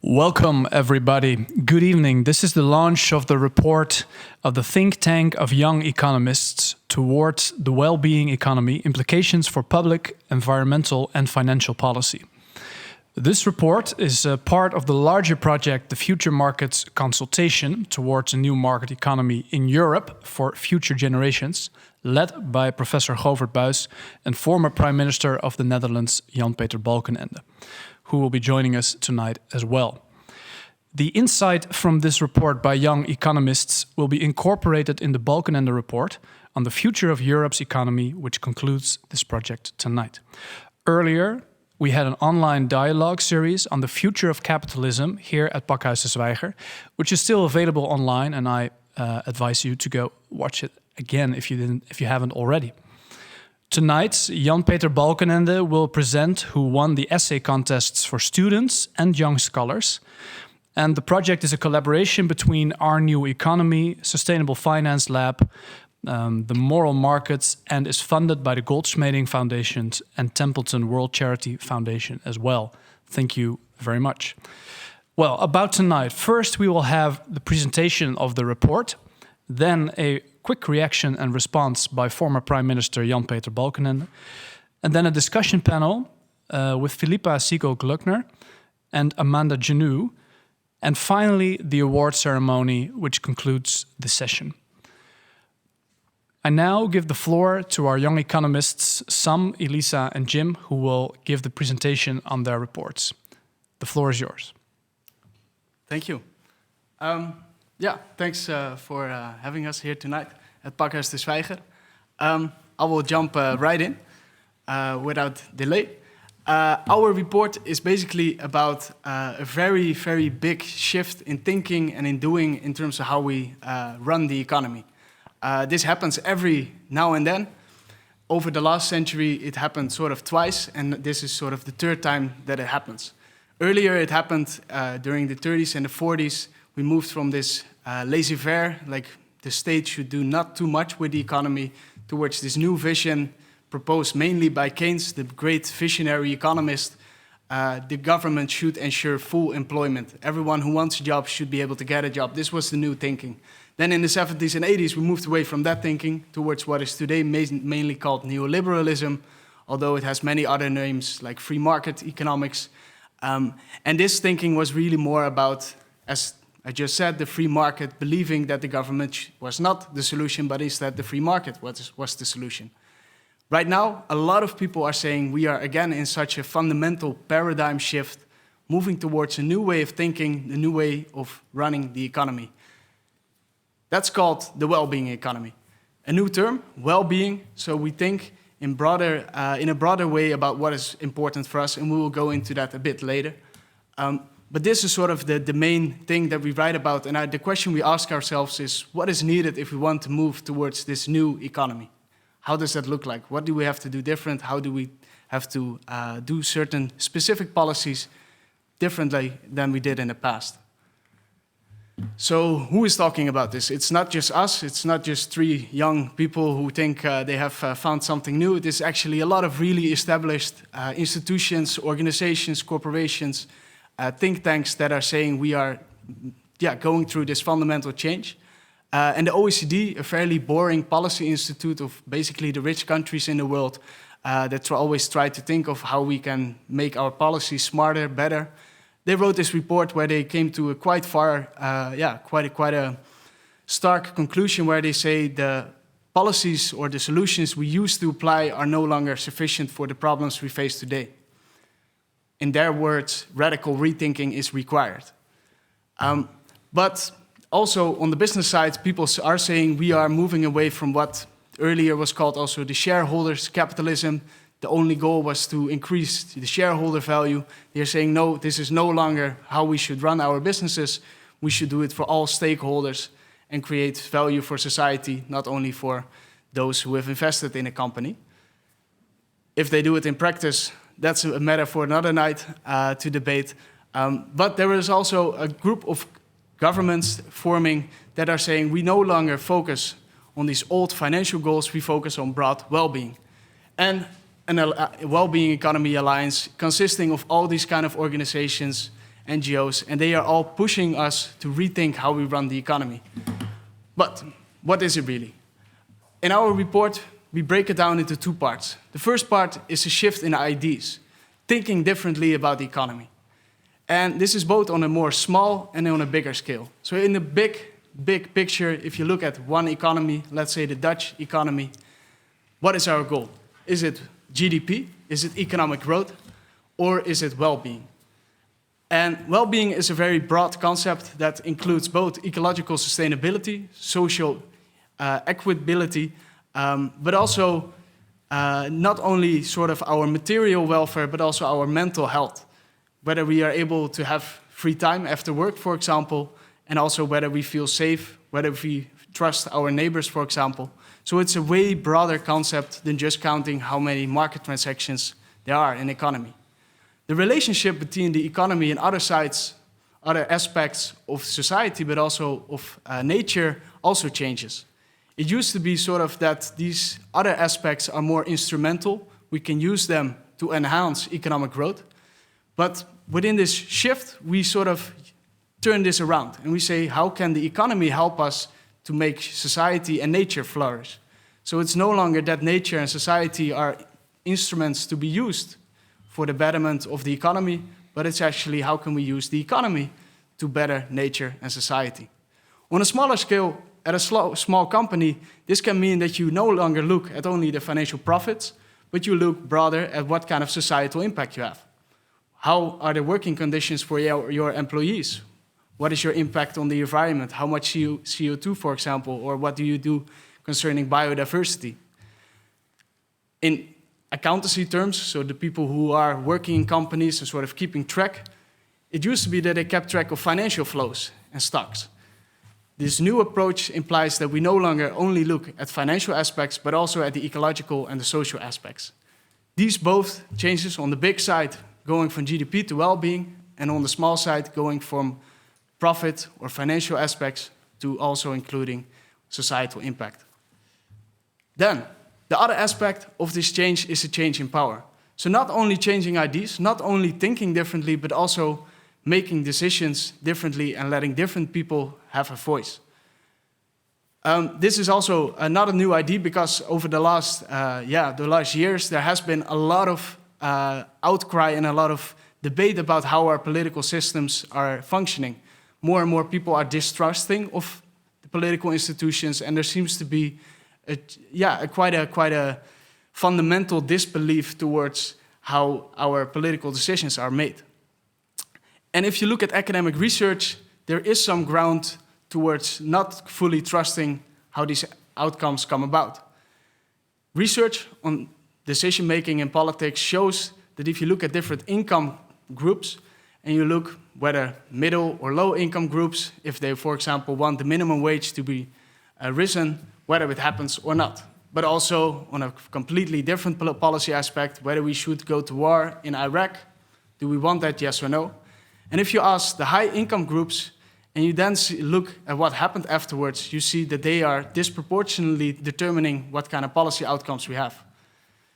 Welcome, everybody. Good evening. This is the launch of the report of the think tank of young economists towards the Wellbeing Economy, implications for public, environmental and financial policy. This report is a part of the larger project, the Future Markets Consultation towards a new market economy in Europe for future generations, led by Professor Govert Buijs and former Prime Minister of the Netherlands, Jan-Peter Balkenende, who will be joining us tonight as well. The insight from this report by young economists will be incorporated in the Balkenende report on the future of Europe's economy, which concludes this project tonight. Earlier, we had an online dialogue series on the future of capitalism here at Pakhuis de Zwijger, which is still available online, and I advise you to go watch it again if you haven't already. Tonight, Jan-Peter Balkenende will present who won the essay contests for students and young scholars. And the project is a collaboration between Our New Economy, Sustainable Finance Lab, the Moral Markets, and is funded by the Goldsmeding Foundation and Templeton World Charity Foundation as well. Thank you very much. Well, about tonight, first we will have the presentation of the report, then a quick reaction and response by former Prime Minister Jan-Peter Balkenende, and then a discussion panel with Philippa Siegel-Gluckner and Amanda Genoux, and finally the award ceremony, which concludes the session. I now give the floor to our young economists, Sam, Elisa, and Jim, who will give the presentation on their reports. The floor is yours. Thank you. Thanks for having us here tonight at Pakhuis de Zwijger. I will jump right in without delay. Our report is basically about a very, very big shift in thinking and in doing in terms of how we run the economy. This happens every now and then. Over the last century, it happened sort of twice, and this is sort of the third time that it happens. Earlier, it happened during the 30s and the 40s. We moved from this laissez-faire, like the state should do not too much with the economy, towards this new vision proposed mainly by Keynes, the great visionary economist. The government should ensure full employment. Everyone who wants a job should be able to get a job. This was the new thinking. Then in the 70s and 80s, we moved away from that thinking towards what is today mainly called neoliberalism, although it has many other names like free market economics. And this thinking was really more about, as I just said, the free market, believing that the government was not the solution, but instead the free market was the solution. Right now, a lot of people are saying we are again in such a fundamental paradigm shift, moving towards a new way of thinking, a new way of running the economy. That's called the well-being economy. A new term, well-being, so we think in a broader way about what is important for us, and we will go into that a bit later. But this is sort of the main thing that we write about, and the question we ask ourselves is, what is needed if we want to move towards this new economy? How does that look like? What do we have to do different? How do we have to do certain specific policies differently than we did in the past? So who is talking about this? It's not just us. It's not just three young people who think they have found something new. It is actually a lot of really established institutions, organizations, corporations, think tanks that are saying we are going through this fundamental change. And the OECD, a fairly boring policy institute of basically the rich countries in the world that always try to think of how we can make our policies smarter, better. They wrote this report where they came to a quite a stark conclusion where they say the policies or the solutions we used to apply are no longer sufficient for the problems we face today. In their words, radical rethinking is required. But also on the business side, people are saying we are moving away from what earlier was called also the shareholders' capitalism. The only goal was to increase the shareholder value. They're saying, no, this is no longer how we should run our businesses. We should do it for all stakeholders and create value for society, not only for those who have invested in a company. If they do it in practice, that's a matter for another night to debate. But there is also a group of governments forming that are saying we no longer focus on these old financial goals, we focus on broad well-being. And a Wellbeing Economy Alliance consisting of all these kind of organizations NGOs, and they are all pushing us to rethink how we run the economy. But what is it really? In our report, we break it down into two parts. The first part is a shift in ideas, thinking differently about the economy. And this is both on a more small and on a bigger scale. So in the big picture, if you look at one economy, let's say the Dutch economy, what is our goal? Is it GDP? Is it economic growth? Or is it well-being? And well-being is a very broad concept that includes both ecological sustainability, social equitability, but also not only sort of our material welfare, but also our mental health. Whether we are able to have free time after work, for example, and also whether we feel safe, whether we trust our neighbors, for example. So it's a way broader concept than just counting how many market transactions there are in the economy. The relationship between the economy and other aspects of society, but also of nature, also changes. It used to be sort of that these other aspects are more instrumental. We can use them to enhance economic growth. But within this shift, we sort of turn this around and we say, how can the economy help us to make society and nature flourish? So it's no longer that nature and society are instruments to be used for the betterment of the economy, but it's actually how can we use the economy to better nature and society. On a smaller scale, at a small company, this can mean that you no longer look at only the financial profits, but you look broader at what kind of societal impact you have. How are the working conditions for your employees? What is your impact on the environment? How much CO2, for example, or what do you do concerning biodiversity? In accountancy terms, so the people who are working in companies and sort of keeping track, it used to be that they kept track of financial flows and stocks. This new approach implies that we no longer only look at financial aspects, but also at the ecological and the social aspects. These both changes on the big side, going from GDP to well-being, and on the small side, going from profit or financial aspects to also including societal impact. Then, the other aspect of this change is a change in power. So not only changing ideas, not only thinking differently, but also making decisions differently and letting different people have a voice. This is also not a new idea because over the last years, there has been a lot of outcry and a lot of debate about how our political systems are functioning. More and more people are distrusting of the political institutions, and there seems to be quite a fundamental disbelief towards how our political decisions are made. And if you look at academic research, there is some ground towards not fully trusting how these outcomes come about. Research on decision-making in politics shows that if you look at different income groups, and you look whether middle or low income groups, if they, for example, want the minimum wage to be risen, whether it happens or not. But also on a completely different policy aspect, whether we should go to war in Iraq, do we want that, yes or no? And if you ask the high income groups, and you then look at what happened afterwards, you see that they are disproportionately determining what kind of policy outcomes we have.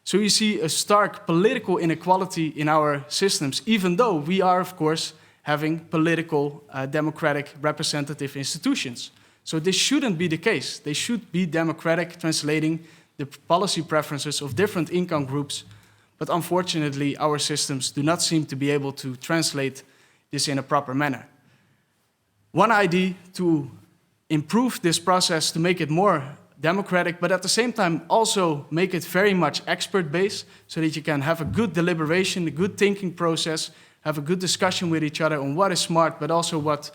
So you see a stark political inequality in our systems, even though we are, of course, having political, democratic, representative institutions. So this shouldn't be the case. They should be democratic, translating the policy preferences of different income groups. But unfortunately, our systems do not seem to be able to translate this in a proper manner. One idea to improve this process, to make it more democratic, but at the same time also make it very much expert-based, so that you can have a good deliberation, a good thinking process, have a good discussion with each other on what is smart, but also what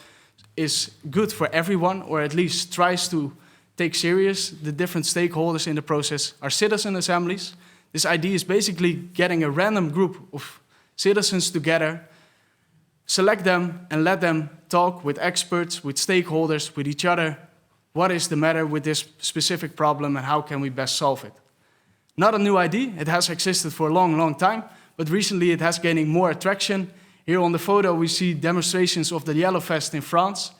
is good for everyone, or at least tries to take serious the different stakeholders in the process, are citizen assemblies. This idea is basically getting a random group of citizens together, select them and let them talk with experts, with stakeholders, with each other. What is the matter with this specific problem and how can we best solve it? Not a new idea, it has existed for a long, long time, but recently it has gaining more attraction. Here on the photo we see demonstrations of the Yellow Vest in France.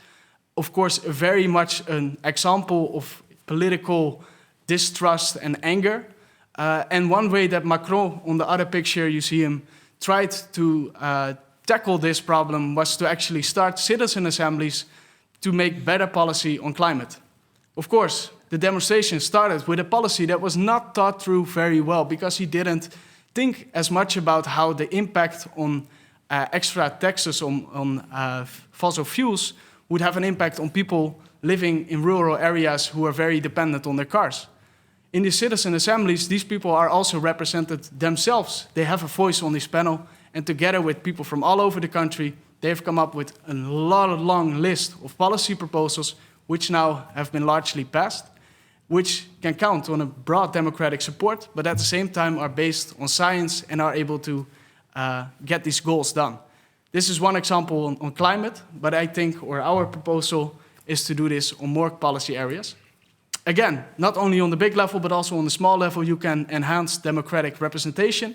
Of course, very much an example of political distrust and anger. And one way that Macron, on the other picture you see him, tried to tackle this problem was to actually start citizen assemblies to make better policy on climate. Of course, the demonstration started with a policy that was not thought through very well because he didn't think as much about how the impact on extra taxes on fossil fuels would have an impact on people living in rural areas who are very dependent on their cars. In the citizen assemblies, these people are also represented themselves. They have a voice on this panel, and together with people from all over the country, they have come up with a long list of policy proposals which now have been largely passed, which can count on a broad democratic support, but at the same time are based on science and are able to get these goals done. This is one example on climate, but I think, or our proposal is to do this on more policy areas. Again, not only on the big level, but also on the small level, you can enhance democratic representation.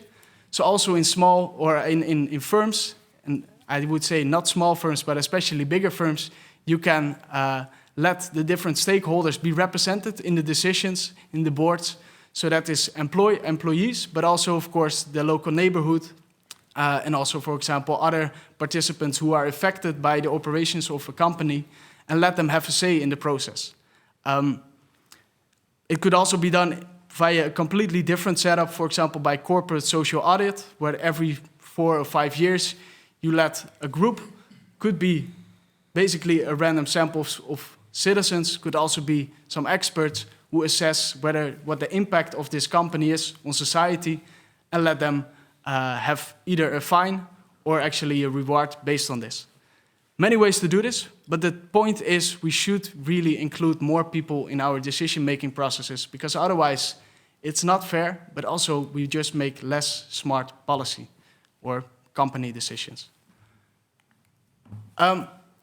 So also in small or in firms, and I would say not small firms, but especially bigger firms, you can let the different stakeholders be represented in the decisions, in the boards, so that is employees, but also, of course, the local neighborhood, and also, for example, other participants who are affected by the operations of a company, and let them have a say in the process. It could also be done via a completely different setup, for example, by corporate social audit, where every 4 or 5 years you let a group, could be basically a random sample of citizens, could also be some experts who assess what the impact of this company is on society, and let them have either a fine or actually a reward based on this. Many ways to do this, but the point is we should really include more people in our decision-making processes, because otherwise it's not fair, but also we just make less smart policy or company decisions.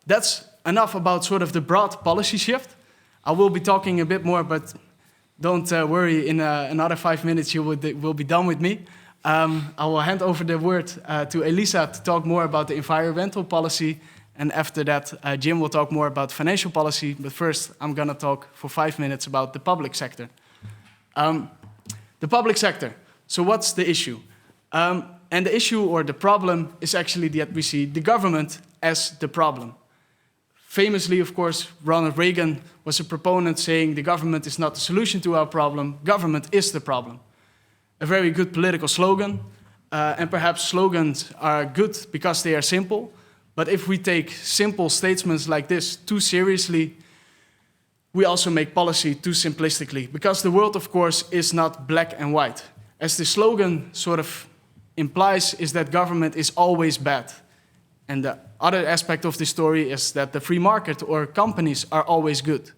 That's enough about sort of the broad policy shift. I will be talking a bit more, but don't worry, in another 5 minutes you will be done with me. I will hand over the word to Elisa to talk more about the environmental policy, and after that Jim will talk more about financial policy, but first I'm going to talk for 5 minutes about the public sector. The public sector, so what's the issue? And the issue or the problem is actually that we see the government as the problem. Famously, of course, Ronald Reagan was a proponent saying the government is not the solution to our problem, government is the problem. A very good political slogan, and perhaps slogans are good because they are simple, but if we take simple statements like this too seriously, we also make policy too simplistically, because the world, of course, is not black and white. As the slogan sort of implies, is that government is always bad. And the other aspect of the story is that the free market or companies are always good.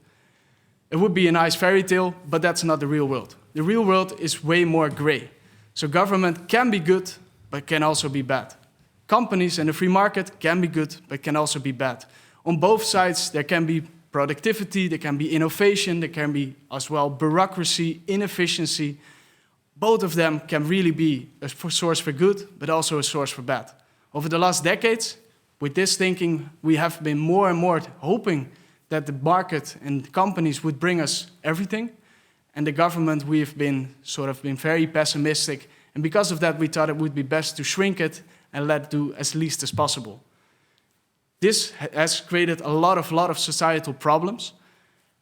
It would be a nice fairy tale, but that's not the real world. The real world is way more gray. So government can be good, but can also be bad. Companies and the free market can be good, but can also be bad. On both sides, there can be productivity, there can be innovation, there can be as well bureaucracy, inefficiency. Both of them can really be a source for good, but also a source for bad. Over the last decades, with this thinking, we have been more and more hoping that the market and companies would bring us everything. And the government, we have been very pessimistic. And because of that, we thought it would be best to shrink it and let it do as least as possible. This has created a lot of societal problems.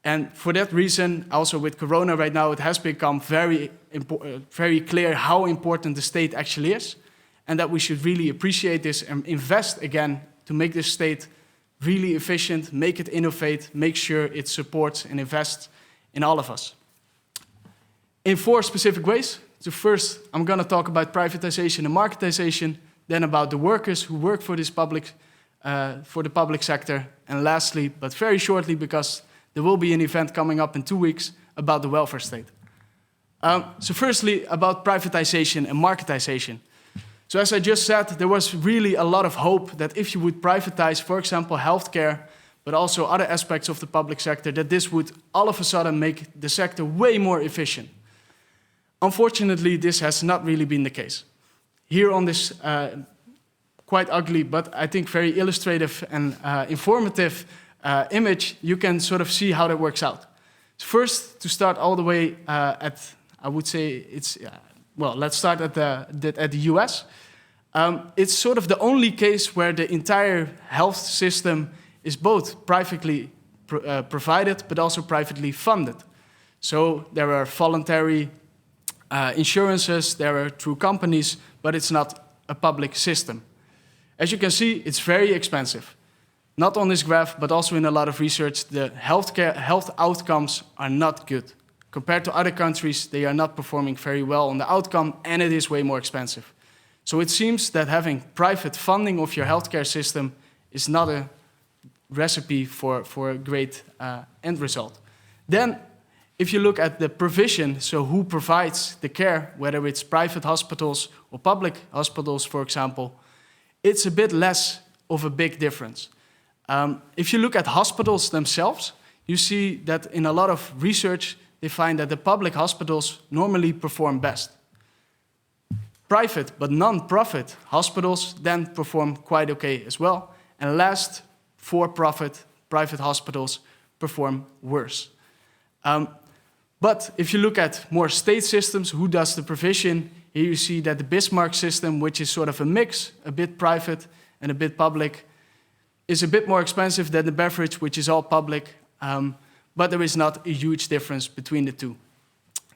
And for that reason, also with Corona right now, it has become very clear how important the state actually is, and that we should really appreciate this and invest again to make this state really efficient, make it innovate, make sure it supports and invests in all of us. In 4 specific ways. So first, I'm going to talk about privatization and marketization, then about the workers who work for this for the public sector, and lastly, but very shortly, because there will be an event coming up in 2 weeks, about the welfare state. So firstly, about privatization and marketization. So as I just said, there was really a lot of hope that if you would privatize, for example, healthcare, but also other aspects of the public sector, that this would all of a sudden make the sector way more efficient. Unfortunately, this has not really been the case. Here on this quite ugly, but I think very illustrative and informative image, you can sort of see how that works out. First, to start all the way I would say it's, well, let's start at the US. It's sort of the only case where the entire health system is both privately provided, but also privately funded. So there are voluntary insurances, there are through companies, but it's not a public system. As you can see, it's very expensive. Not on this graph, but also in a lot of research, the health outcomes are not good. Compared to other countries, they are not performing very well on the outcome, and it is way more expensive. So it seems that having private funding of your healthcare system is not a recipe for a great end result. Then, if you look at the provision, so who provides the care, whether it's private hospitals or public hospitals, for example, it's a bit less of a big difference. If you look at hospitals themselves, you see that in a lot of research, they find that the public hospitals normally perform best. Private but non-profit hospitals then perform quite okay as well. And last, for-profit private hospitals perform worse. But if you look at more state systems, who does the provision? Here you see that the Bismarck system, which is sort of a mix, a bit private and a bit public, is a bit more expensive than the beverage, which is all public, but there is not a huge difference between the two.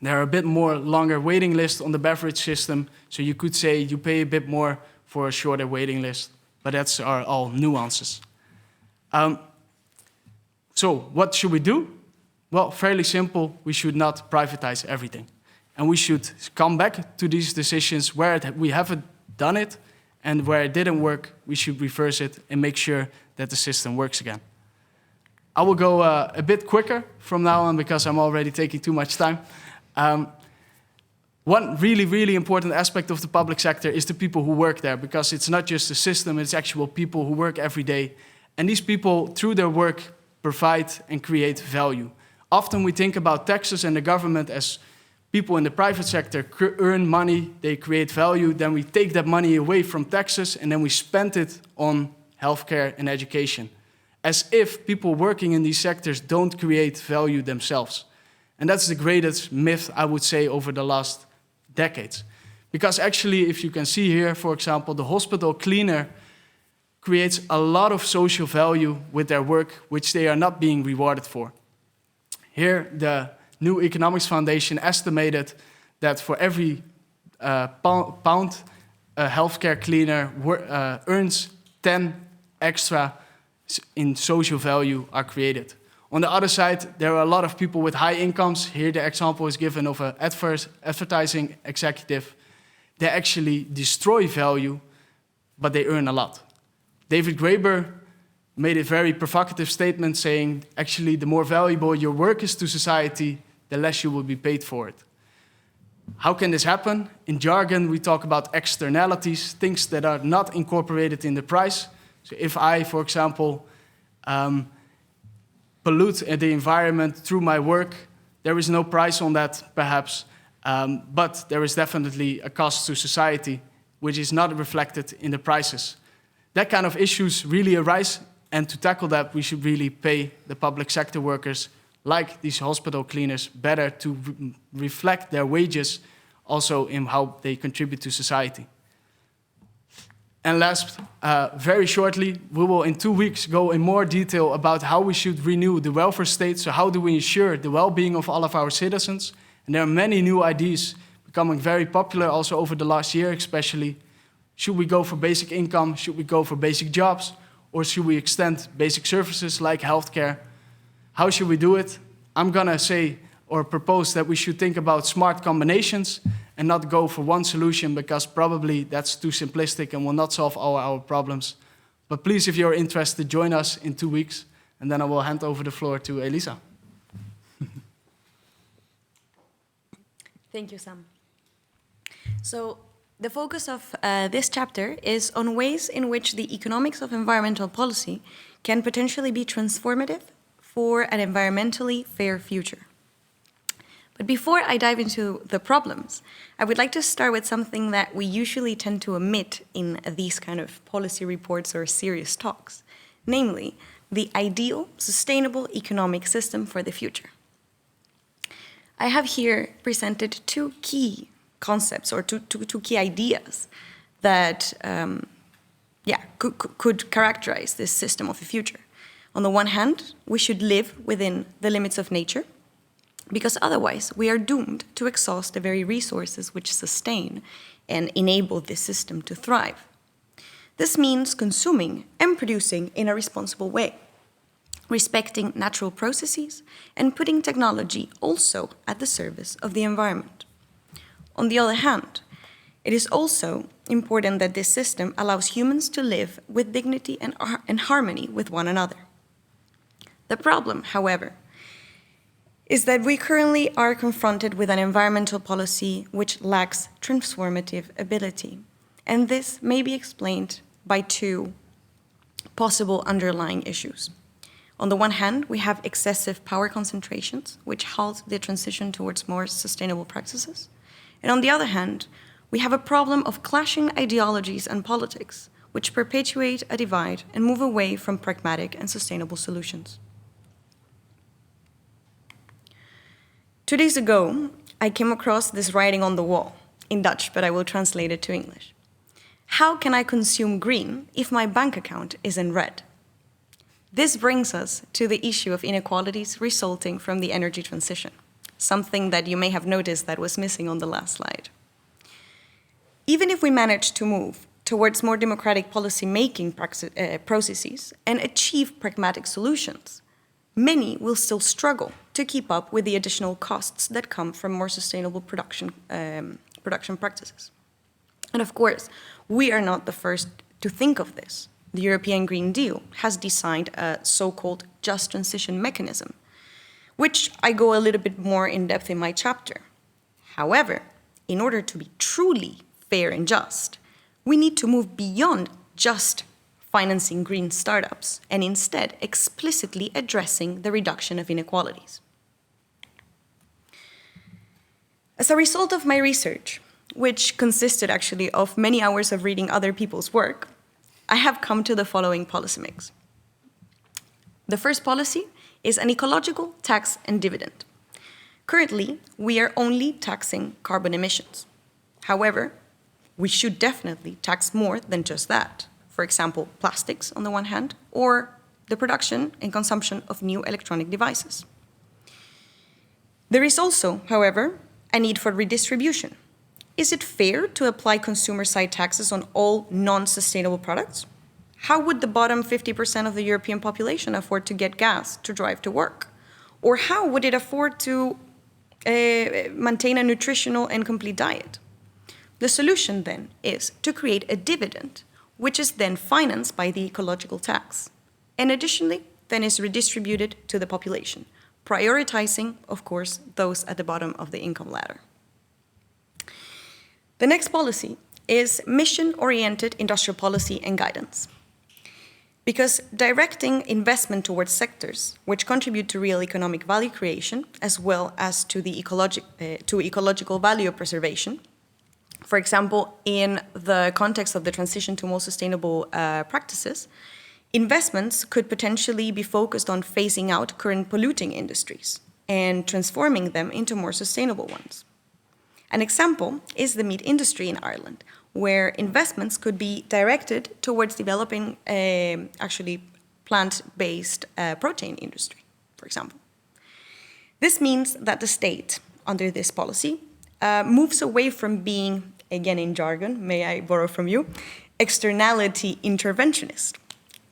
There are a bit more longer waiting lists on the beverage system, so you could say you pay a bit more for a shorter waiting list, but that's all nuances. So what should we do? Well, fairly simple, we should not privatize everything. And we should come back to these decisions where we haven't done it, and where it didn't work, we should reverse it and make sure that the system works again. I will go a bit quicker from now on because I'm already taking too much time. One really important aspect of the public sector is the people who work there, because it's not just a system, it's actual people who work every day. And these people, through their work, provide and create value. Often we think about taxes and the government as people in the private sector earn money, they create value, then we take that money away from taxes and then we spend it on healthcare and education. As if people working in these sectors don't create value themselves. And that's the greatest myth, I would say, over the last decades. Because actually, if you can see here, for example, the hospital cleaner creates a lot of social value with their work, which they are not being rewarded for. Here, the New Economics Foundation estimated that for every pound a healthcare cleaner earns 10 extra in social value are created. On the other side, there are a lot of people with high incomes. Here the example is given of an advertising executive. They actually destroy value, but they earn a lot. David Graeber made a very provocative statement saying, actually, the more valuable your work is to society, the less you will be paid for it. How can this happen? In jargon, we talk about externalities, things that are not incorporated in the price. So if I, for example, pollute the environment through my work, there is no price on that, perhaps, but there is definitely a cost to society, which is not reflected in the prices. That kind of issues really arise, and to tackle that, we should really pay the public sector workers, like these hospital cleaners, better to reflect their wages also in how they contribute to society. And last, very shortly, we will in 2 weeks go in more detail about how we should renew the welfare state. So how do we ensure the well-being of all of our citizens? And there are many new ideas becoming very popular also over the last year especially. Should we go for basic income? Should we go for basic jobs? Or should we extend basic services like healthcare? How should we do it? I'm gonna say or propose that we should think about smart combinations and not go for one solution, because probably that's too simplistic and will not solve all our problems. But please, if you're interested, join us in 2 weeks, and then I will hand over the floor to Elisa. Thank you, Sam. So the focus of this chapter is on ways in which the economics of environmental policy can potentially be transformative for an environmentally fair future. But before I dive into the problems, I would like to start with something that we usually tend to omit in these kind of policy reports or serious talks, namely the ideal, sustainable economic system for the future. I have here presented two key concepts or two key ideas that could characterize this system of the future. On the one hand, we should live within the limits of nature, because otherwise we are doomed to exhaust the very resources which sustain and enable this system to thrive. This means consuming and producing in a responsible way, respecting natural processes and putting technology also at the service of the environment. On the other hand, it is also important that this system allows humans to live with dignity and harmony with one another. The problem, however, is that we currently are confronted with an environmental policy which lacks transformative ability, and this may be explained by two possible underlying issues. On the one hand, we have excessive power concentrations, which halt the transition towards more sustainable practices. And on the other hand, we have a problem of clashing ideologies and politics, which perpetuate a divide and move away from pragmatic and sustainable solutions. 2 days ago, I came across this writing on the wall, in Dutch, but I will translate it to English. How can I consume green if my bank account is in red? This brings us to the issue of inequalities resulting from the energy transition, something that you may have noticed that was missing on the last slide. Even if we manage to move towards more democratic policy-making processes and achieve pragmatic solutions, many will still struggle to keep up with the additional costs that come from more sustainable production practices. And of course, we are not the first to think of this. The European Green Deal has designed a so-called just transition mechanism, which I go a little bit more in depth in my chapter. However, in order to be truly fair and just, we need to move beyond just financing green startups and instead explicitly addressing the reduction of inequalities. As a result of my research, which consisted actually of many hours of reading other people's work, I have come to the following policy mix. The first policy is an ecological tax and dividend. Currently, we are only taxing carbon emissions. However, we should definitely tax more than just that. For example, plastics on the one hand, or the production and consumption of new electronic devices. There is also, however, a need for redistribution. Is it fair to apply consumer-side taxes on all non-sustainable products? How would the bottom 50% of the European population afford to get gas to drive to work? Or how would it afford to maintain a nutritional and complete diet? The solution then is to create a dividend, which is then financed by the ecological tax, and additionally then is redistributed to the population, prioritizing, of course, those at the bottom of the income ladder. The next policy is mission-oriented industrial policy and guidance. Because directing investment towards sectors which contribute to real economic value creation, as well as to the ecological value preservation, for example, in the context of the transition to more sustainable practices, investments could potentially be focused on phasing out current polluting industries and transforming them into more sustainable ones. An example is the meat industry in Ireland, where investments could be directed towards developing actually plant-based protein industry, for example. This means that the state, under this policy, moves away from being, again in jargon, may I borrow from you, externality interventionist,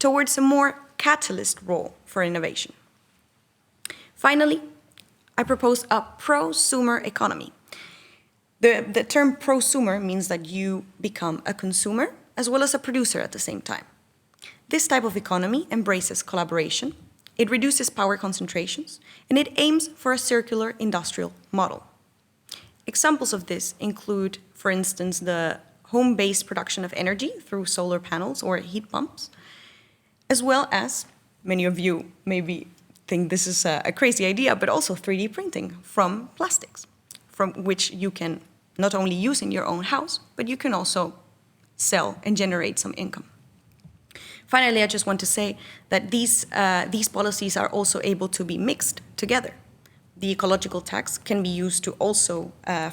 towards a more catalyst role for innovation. Finally, I propose a prosumer economy. The term prosumer means that you become a consumer as well as a producer at the same time. This type of economy embraces collaboration, it reduces power concentrations, and it aims for a circular industrial model. Examples of this include, for instance, the home-based production of energy through solar panels or heat pumps, as well as, many of you maybe think this is a crazy idea, but also 3D printing from plastics, from which you can not only use in your own house, but you can also sell and generate some income. Finally, I just want to say that these policies are also able to be mixed together. The ecological tax can be used to also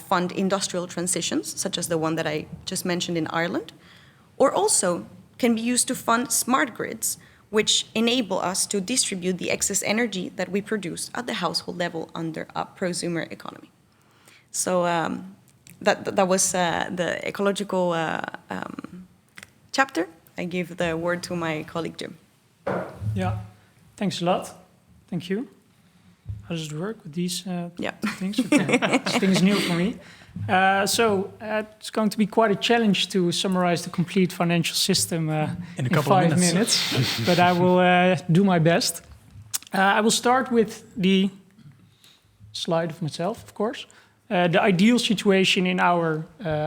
fund industrial transitions, such as the one that I just mentioned in Ireland, or also can be used to fund smart grids, which enable us to distribute the excess energy that we produce at the household level under a prosumer economy. So that was the ecological chapter. I give the word to my colleague Jim. Yeah, thanks a lot. Thank you. How does it work with these things? Okay. This thing is new for me. It's going to be quite a challenge to summarize the complete financial system in a couple 5 of minutes. minutes, but I will do my best. I will start with the slide of myself, of course. The ideal situation in our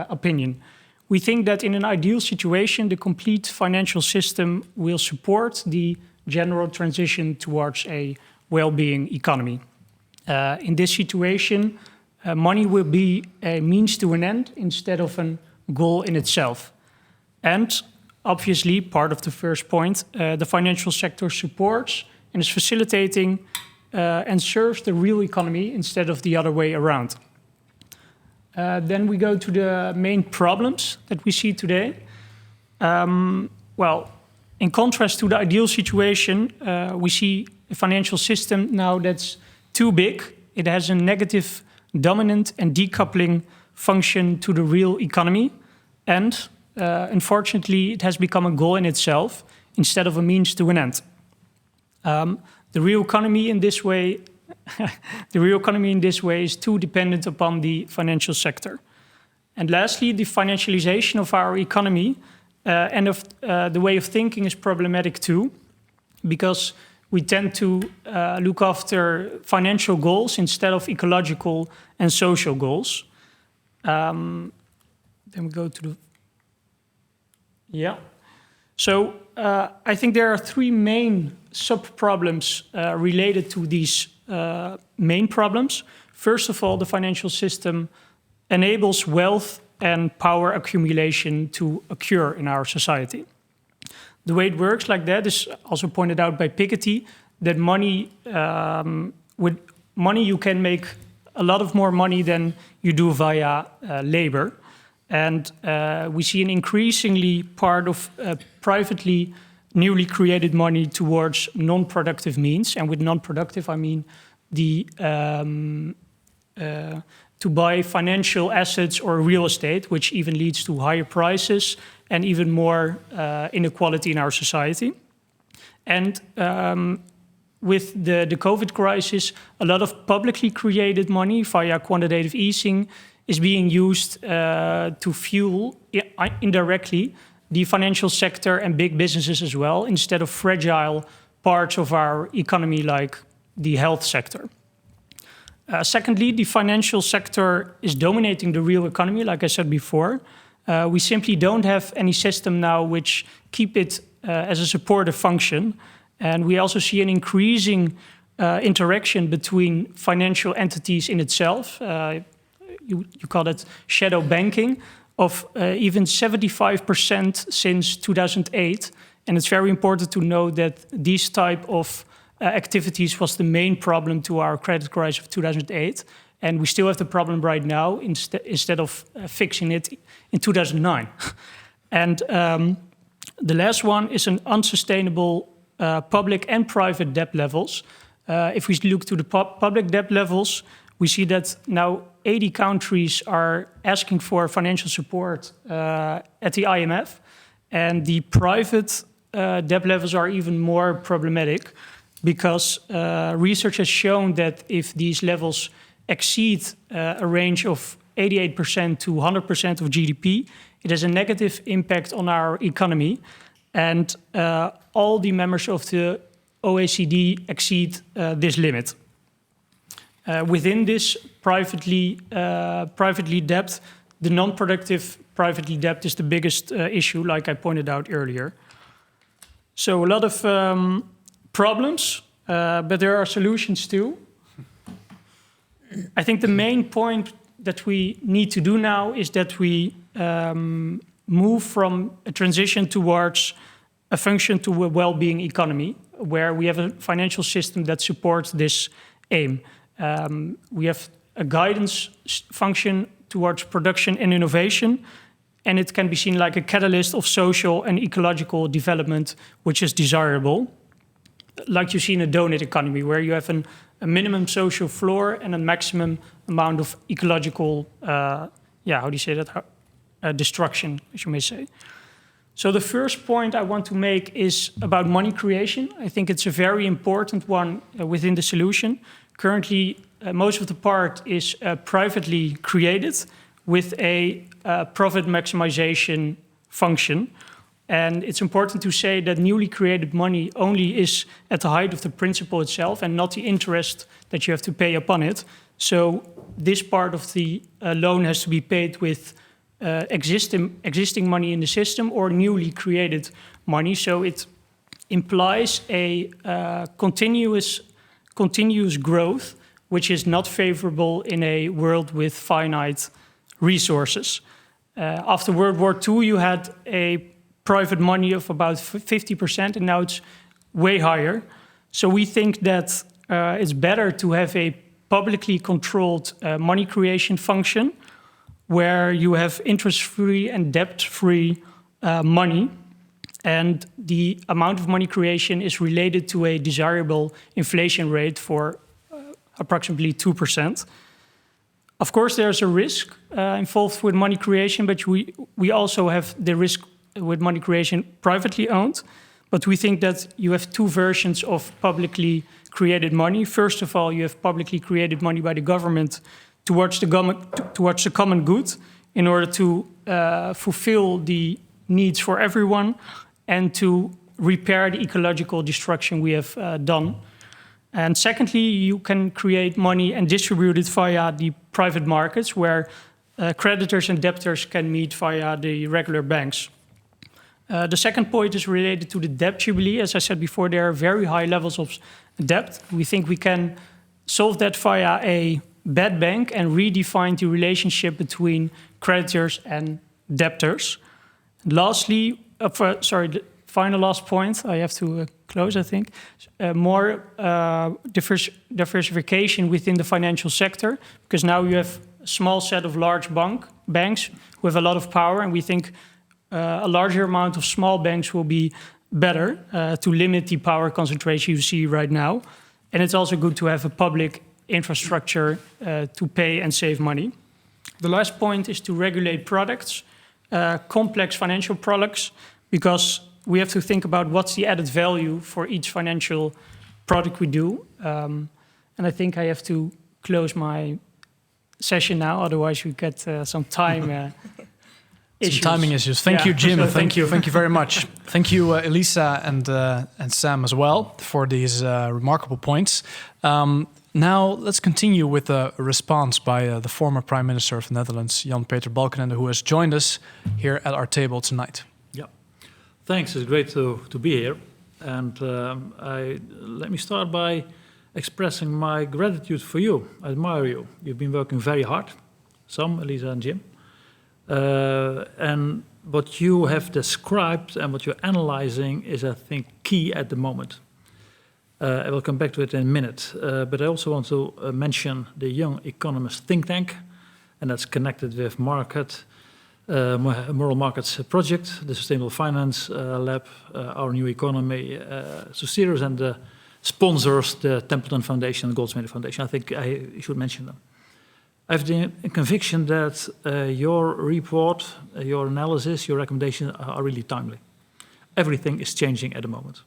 opinion. We think that in an ideal situation, the complete financial system will support the general transition towards a well-being economy. In this situation, money will be a means to an end instead of a goal in itself. And obviously, part of the first point, the financial sector supports and is facilitating and serves the real economy instead of the other way around. Then we go to the main problems that we see today. In contrast to the ideal situation, we see a financial system now that's too big. It has a negative dominant and decoupling function to the real economy. And unfortunately, it has become a goal in itself instead of a means to an end. The real economy in this way is too dependent upon the financial sector. And lastly, the financialization of our economy and of the way of thinking is problematic too, because we tend to look after financial goals instead of ecological and social goals. Then we go to the... Yeah. So I think there are 3 main sub-problems related to these main problems. First of all, the financial system enables wealth and power accumulation to occur in our society. The way it works like that is also pointed out by Piketty, that money, with money you can make a lot of more money than you do via labor. And we see an increasingly part of privately newly created money towards non-productive means. And with non-productive, I mean the to buy financial assets or real estate, which even leads to higher prices and even more inequality in our society. And with the COVID crisis, a lot of publicly created money via quantitative easing is being used to fuel indirectly the financial sector and big businesses as well, instead of fragile parts of our economy like the health sector. Secondly, the financial sector is dominating the real economy, like I said before. We simply don't have any system now which keep it as a supportive function. And we also see an increasing interaction between financial entities in itself. You call it shadow banking, of even 75% since 2008. And it's very important to know that these type of activities was the main problem to our credit crisis of 2008. And we still have the problem right now instead of fixing it in 2009. And the last one is an unsustainable public and private debt levels. If we look to the public debt levels, we see that now 80 countries are asking for financial support at the IMF. And the private debt levels are even more problematic, because research has shown that if these levels exceed a range of 88% to 100% of GDP, it has a negative impact on our economy. And all the members of the OECD exceed this limit. Within this privately debt, the non-productive privately debt is the biggest issue, like I pointed out earlier. So a lot of problems, but there are solutions too. I think the main point that we need to do now is that we move from a transition towards a function to a well-being economy, where we have a financial system that supports this aim. We have a guidance function towards production and innovation, and it can be seen like a catalyst of social and ecological development, which is desirable. Like you see in a donut economy, where you have a minimum social floor and a maximum amount of ecological, destruction, as you may say. So the first point I want to make is about money creation. I think it's a very important one within the solution. Currently, most of the part is privately created with a profit maximization function. And it's important to say that newly created money only is at the height of the principle itself and not the interest that you have to pay upon it. So this part of the loan has to be paid with existing money in the system or newly created money. So it implies a continuous growth, which is not favorable in a world with finite resources. After World War II, you had a private money of about 50%, and now it's way higher. So we think that it's better to have a publicly controlled money creation function where you have interest-free and debt-free money, and the amount of money creation is related to a desirable inflation rate for approximately 2%. Of course, there's a risk involved with money creation, but we also have the risk with money creation privately owned. But we think that you have two versions of publicly created money. First of all, you have publicly created money by the government towards the common good in order to fulfill the needs for everyone and to repair the ecological destruction we have done. And secondly, you can create money and distribute it via the private markets where creditors and debtors can meet via the regular banks. The second point is related to the debt jubilee. As I said before, there are very high levels of debt. We think we can solve that via a bad bank and redefine the relationship between creditors and debtors. Lastly, the final last point, I have to close, I think, more diversification within the financial sector, because now you have a small set of large banks who have a lot of power, and we think a larger amount of small banks will be better to limit the power concentration you see right now. And it's also good to have a public infrastructure to pay and save money. The last point is to regulate products, complex financial products, because we have to think about what's the added value for each financial product we do. And I think I have to close my session now, otherwise we get some time issues. Some timing issues. Thank you, Jim. So thank you very much. Thank you, Elisa and Sam as well for these remarkable points. Now let's continue with a response by the former Prime Minister of the Netherlands, Jan-Peter Balkenende, who has joined us here at our table tonight. Yeah, thanks. It's great to be here. And let me start by expressing my gratitude for you. I admire you. You've been working very hard, Sam, Elisa and Jim. And what you have described and what you're analyzing is, I think, key at the moment. I will come back to it in a minute. But I also want to mention the Young Economist think tank, and that's connected with Moral Markets Project, the Sustainable Finance Lab, our New Economy, Surie, and the sponsors, the Templeton Foundation and the Goldsmith Foundation. I think I should mention them. I have the conviction that your report, your analysis, your recommendations are really timely. Everything is changing at the moment.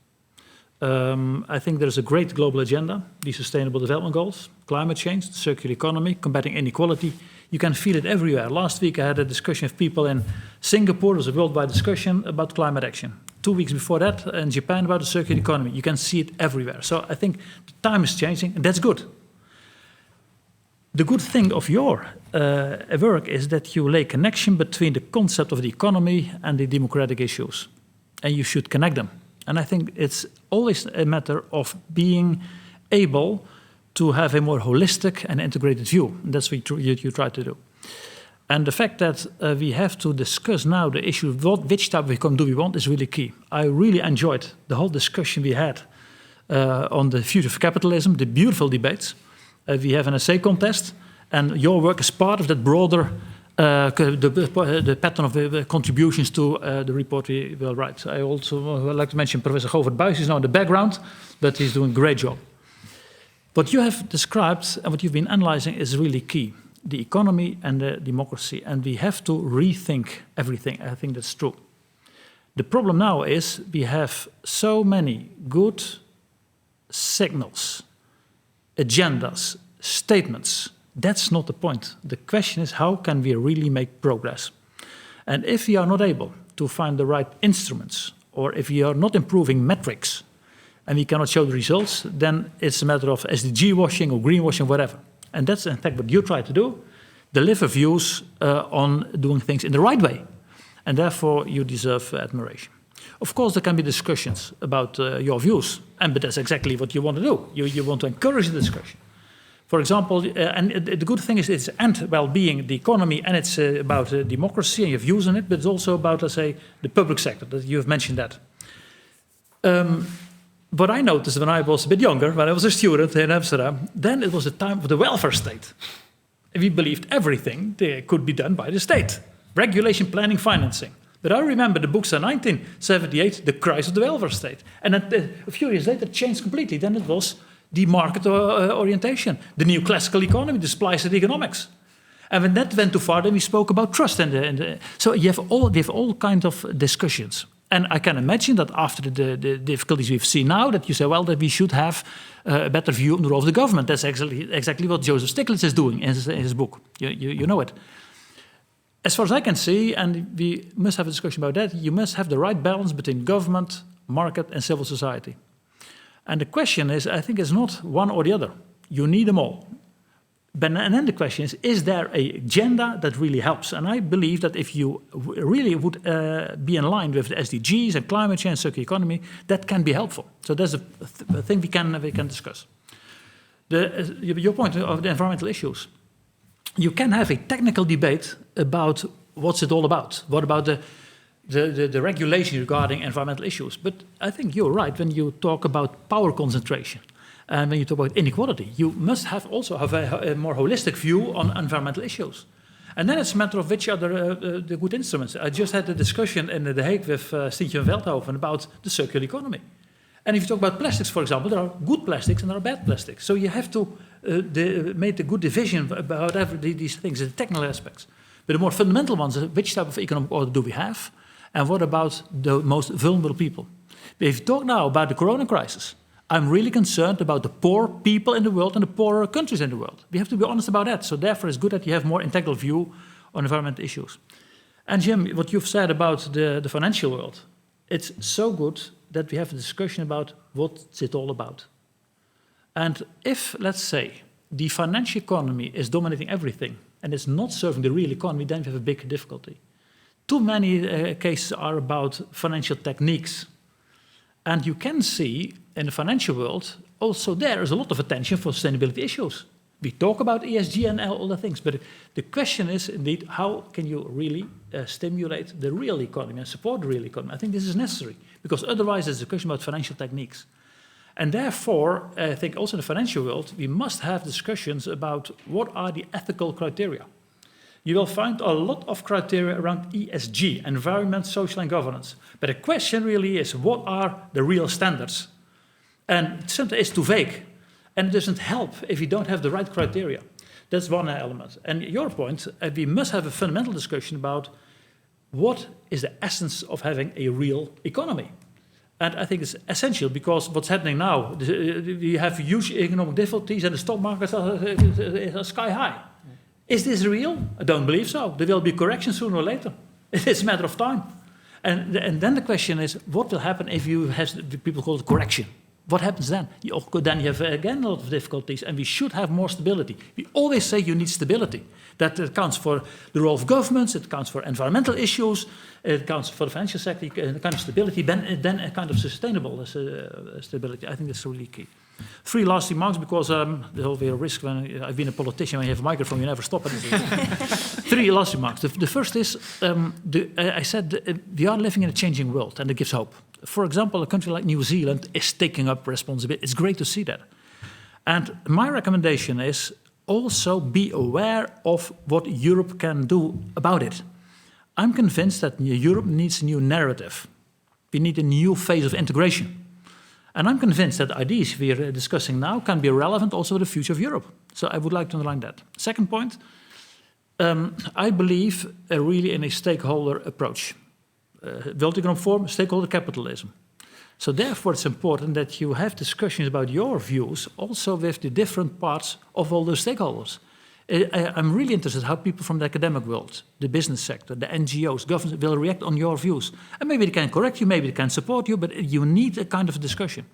I think there's a great global agenda, the Sustainable Development Goals, climate change, the circular economy, combating inequality. You can feel it everywhere. Last week I had a discussion with people in Singapore. There was a worldwide discussion about climate action. 2 weeks before that in Japan about the circular economy. You can see it everywhere. So I think the time is changing, and that's good. The good thing of your work is that you lay connection between the concept of the economy and the democratic issues. And you should connect them. And I think it's always a matter of being able to have a more holistic and integrated view. And that's what you try to do. And the fact that we have to discuss now the issue of which type of economy do we want is really key. I really enjoyed the whole discussion we had on the future of capitalism, the beautiful debates. We have an essay contest, and your work is part of that broader the pattern of the contributions to the report we will write. I also would like to mention Professor Govert Buijs is now in the background, but he's doing a great job. What you have described and what you've been analyzing is really key. The economy and the democracy, and we have to rethink everything. I think that's true. The problem now is we have so many good signals, agendas, statements. That's not the point. The question is, how can we really make progress? And if we are not able to find the right instruments, or if we are not improving metrics, and we cannot show the results, then it's a matter of SDG washing or greenwashing, whatever. And that's in fact what you try to do, deliver views on doing things in the right way. And therefore you deserve admiration. Of course, there can be discussions about your views, but that's exactly what you want to do. You want to encourage the discussion. For example, and the good thing is it's well-being, the economy, and it's about democracy, and you have views on it, but it's also about, let's say, the public sector, that you have mentioned that. What I noticed when I was a bit younger, when I was a student in Amsterdam, then it was a time of the welfare state. And we believed everything could be done by the state. Regulation, planning, financing. But I remember the books in 1978, The Crisis of the Welfare State. And then a few years later, it changed completely. Then it was the market orientation, the new classical economy, the spliced economics. And when that went too far, then we spoke about trust. So we have all kinds of discussions. And I can imagine that after the difficulties we've seen now, that you say, well, that we should have a better view on the role of the government. That's exactly what Joseph Stiglitz is doing in his book. You know it. As far as I can see, and we must have a discussion about that, you must have the right balance between government, market, and civil society. And the question is, I think it's not one or the other. You need them all. And then the question is there an agenda that really helps? And I believe that if you really would be in line with the SDGs and climate change, circular economy, that can be helpful. So there's a thing we can discuss. Your point of the environmental issues. You can have a technical debate about what's it all about. What about the regulation regarding environmental issues? But I think you're right when you talk about power concentration. And when you talk about inequality, you must also have a more holistic view on environmental issues. And then it's a matter of which are the good instruments. I just had a discussion in The Hague with Stientje van Veldhoven about the circular economy. And if you talk about plastics, for example, there are good plastics and there are bad plastics. So you have to make a good division about these things, the technical aspects. But the more fundamental ones, which type of economic order do we have? And what about the most vulnerable people? If you talk now about the corona crisis, I'm really concerned about the poor people in the world and the poorer countries in the world. We have to be honest about that. So therefore, it's good that you have more integral view on environmental issues. And Jim, what you've said about the financial world, it's so good that we have a discussion about what's it all about. And if, let's say, the financial economy is dominating everything and it's not serving the real economy, then we have a big difficulty. Too many cases are about financial techniques. And you can see in the financial world, also there is a lot of attention for sustainability issues. We talk about ESG and all the things, but the question is indeed, how can you really stimulate the real economy and support the real economy? I think this is necessary, because otherwise it's a question about financial techniques. And therefore, I think also in the financial world, we must have discussions about what are the ethical criteria. You will find a lot of criteria around ESG, environment, social and governance. But the question really is, what are the real standards? And sometimes it's too vague. And it doesn't help if you don't have the right criteria. That's one element. And your point, we must have a fundamental discussion about what is the essence of having a real economy. And I think it's essential because what's happening now, we have huge economic difficulties and the stock markets are sky high. Is this real? I don't believe so. There will be corrections sooner or later. It's a matter of time. And then the question is, what will happen if you have people call it correction? What happens then? Then you have again a lot of difficulties, and we should have more stability. We always say you need stability. That accounts for the role of governments, it accounts for environmental issues, it accounts for the financial sector, a kind of stability, then a kind of sustainable stability. I think that's really key. 3 last remarks, because there's always a risk when I've been a politician, when you have a microphone, you never stop it. 3 last remarks. The first is, I said we are living in a changing world, and it gives hope. For example, a country like New Zealand is taking up responsibility. It's great to see that. And my recommendation is, also be aware of what Europe can do about it. I'm convinced that Europe needs a new narrative. We need a new phase of integration. And I'm convinced that ideas we are discussing now can be relevant also to the future of Europe. So I would like to underline that. Second point, I believe really in a stakeholder approach. World Economic Forum, stakeholder capitalism. So therefore it's important that you have discussions about your views also with the different parts of all those stakeholders. I'm really interested how people from the academic world, the business sector, the NGOs, governments will react on your views. And maybe they can correct you, maybe they can support you, but you need a kind of a discussion.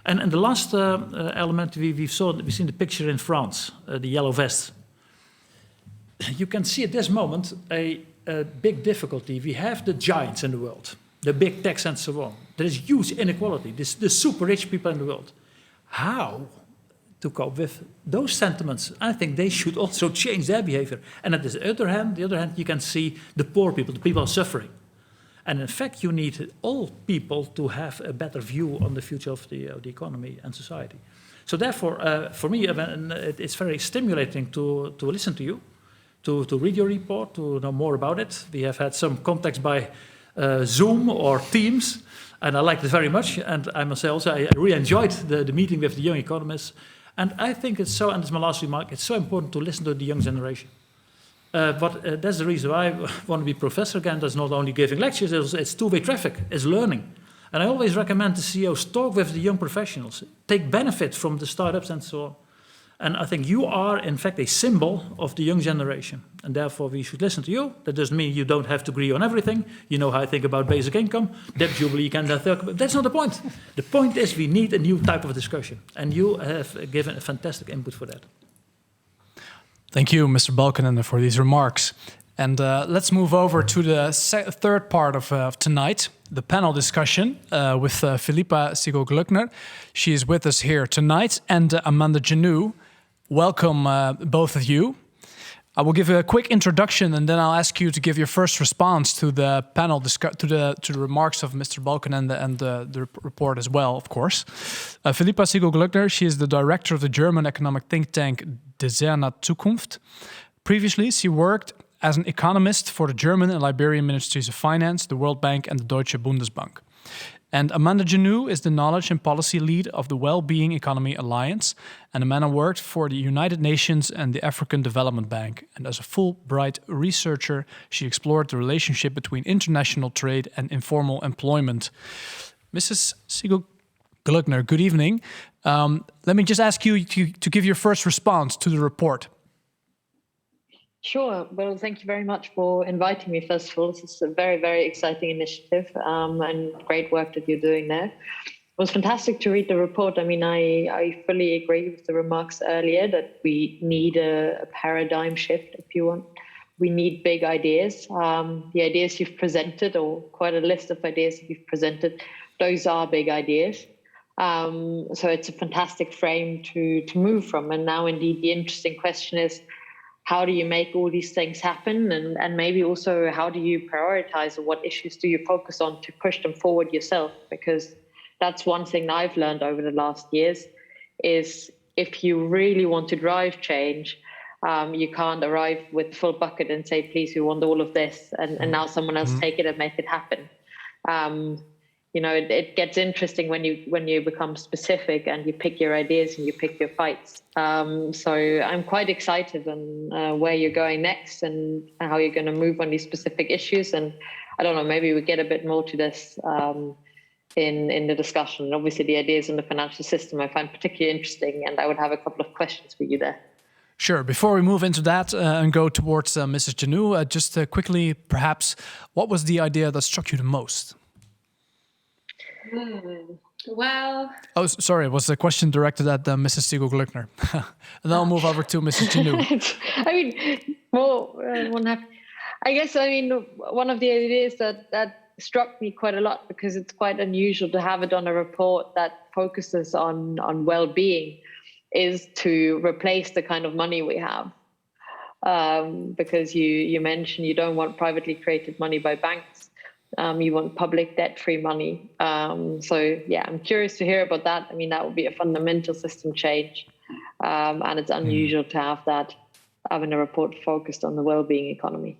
And the last element, we've seen the picture in France, the yellow vest. You can see at this moment a big difficulty. We have the giants in the world, the big techs and so on. There is huge inequality, the super rich people in the world. How to cope with those sentiments? I think they should also change their behavior. And at the other hand, you can see the poor people, the people are suffering. And in fact, you need all people to have a better view on the future of the economy and society. So therefore, for me, it's very stimulating to listen to you, to read your report, to know more about it. We have had some contacts by Zoom or Teams, and I liked it very much. And I must say also, I really enjoyed the meeting with the young economists. And I think it's so, and it's my last remark, it's so important to listen to the young generation. But that's the reason why I want to be professor again. That's not only giving lectures, it's two-way traffic, it's learning. And I always recommend the CEOs talk with the young professionals, take benefit from the startups and so on. And I think you are, in fact, a symbol of the young generation. And therefore, we should listen to you. That doesn't mean you don't have to agree on everything. You know how I think about basic income. Debt jubilee, can that talk about. That's not the point. The point is we need a new type of discussion. And you have given a fantastic input for that. Thank you, Mr. Balkenende, for these remarks. And let's move over to the third part of tonight, the panel discussion with Philippa Sigel-Gluckner. She is with us here tonight, and Amanda Janou. Welcome, both of you. I will give a quick introduction, and then I'll ask you to give your first response to the panel to the remarks of Mr. Balkenende and the report as well, of course. Philippa Sigel-Gluckner, she is the director of the German economic think tank Deserna Zukunft. Previously, she worked as an economist for the German and Liberian Ministries of Finance, the World Bank, and the Deutsche Bundesbank. And Amanda Janou is the Knowledge and Policy Lead of the Wellbeing Economy Alliance. And Amanda worked for the United Nations and the African Development Bank. And as a Fulbright researcher, she explored the relationship between international trade and informal employment. Mrs. Sigel-Gluckner, good evening. Let me just ask you to give your first response to the report. Sure. Well, thank you very much for inviting me, first of all. This is a very, very exciting initiative and great work that you're doing there. It was fantastic to read the report. I mean, I fully agree with the remarks earlier that we need a paradigm shift, if you want. We need big ideas. The ideas you've presented, or quite a list of ideas that you've presented, those are big ideas. So it's a fantastic frame to move from. And now, indeed, the interesting question is, how do you make all these things happen? And maybe also, how do you prioritize, or what issues do you focus on to push them forward yourself? Because that's one thing I've learned over the last years, is if you really want to drive change, you can't arrive with full bucket and say, please, we want all of this. And now someone else take it and make it happen. You know, it gets interesting when you become specific and you pick your ideas and you pick your fights. So I'm quite excited on where you're going next and how you're going to move on these specific issues. And I don't know, maybe we get a bit more to this in the discussion. And obviously, the ideas in the financial system I find particularly interesting, and I would have a couple of questions for you there. Sure. Before we move into that and go towards Mrs. Janou, just quickly, perhaps, what was the idea that struck you the most? Well... Oh, sorry, it was a question directed at Mrs. Sigel-Gluckner. And then I'll move over to Mrs. Janou. I mean, I guess, one of the ideas that struck me quite a lot, because it's quite unusual to have it on a report that focuses on well-being, is to replace the kind of money we have. Because you mentioned you don't want privately created money by banks. You want public debt-free money. So, yeah, I'm curious to hear about that. I mean, that would be a fundamental system change. And it's unusual to have that in a report focused on the well-being economy.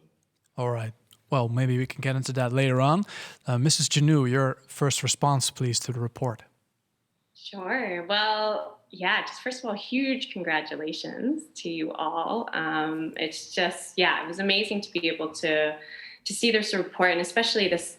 All right. Well, maybe we can get into that later on. Mrs. Janu, your first response, please, to the report. Sure. Well, yeah, just first of all, huge congratulations to you all. It's just, it was amazing to be able to see this report, and especially this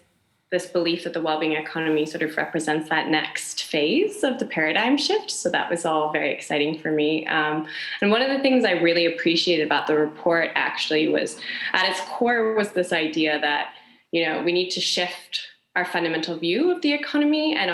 belief that the well-being economy sort of represents that next phase of the paradigm shift. So that was all very exciting for me. And one of the things I really appreciated about the report actually was, at its core, was this idea that, we need to shift our fundamental view of the economy and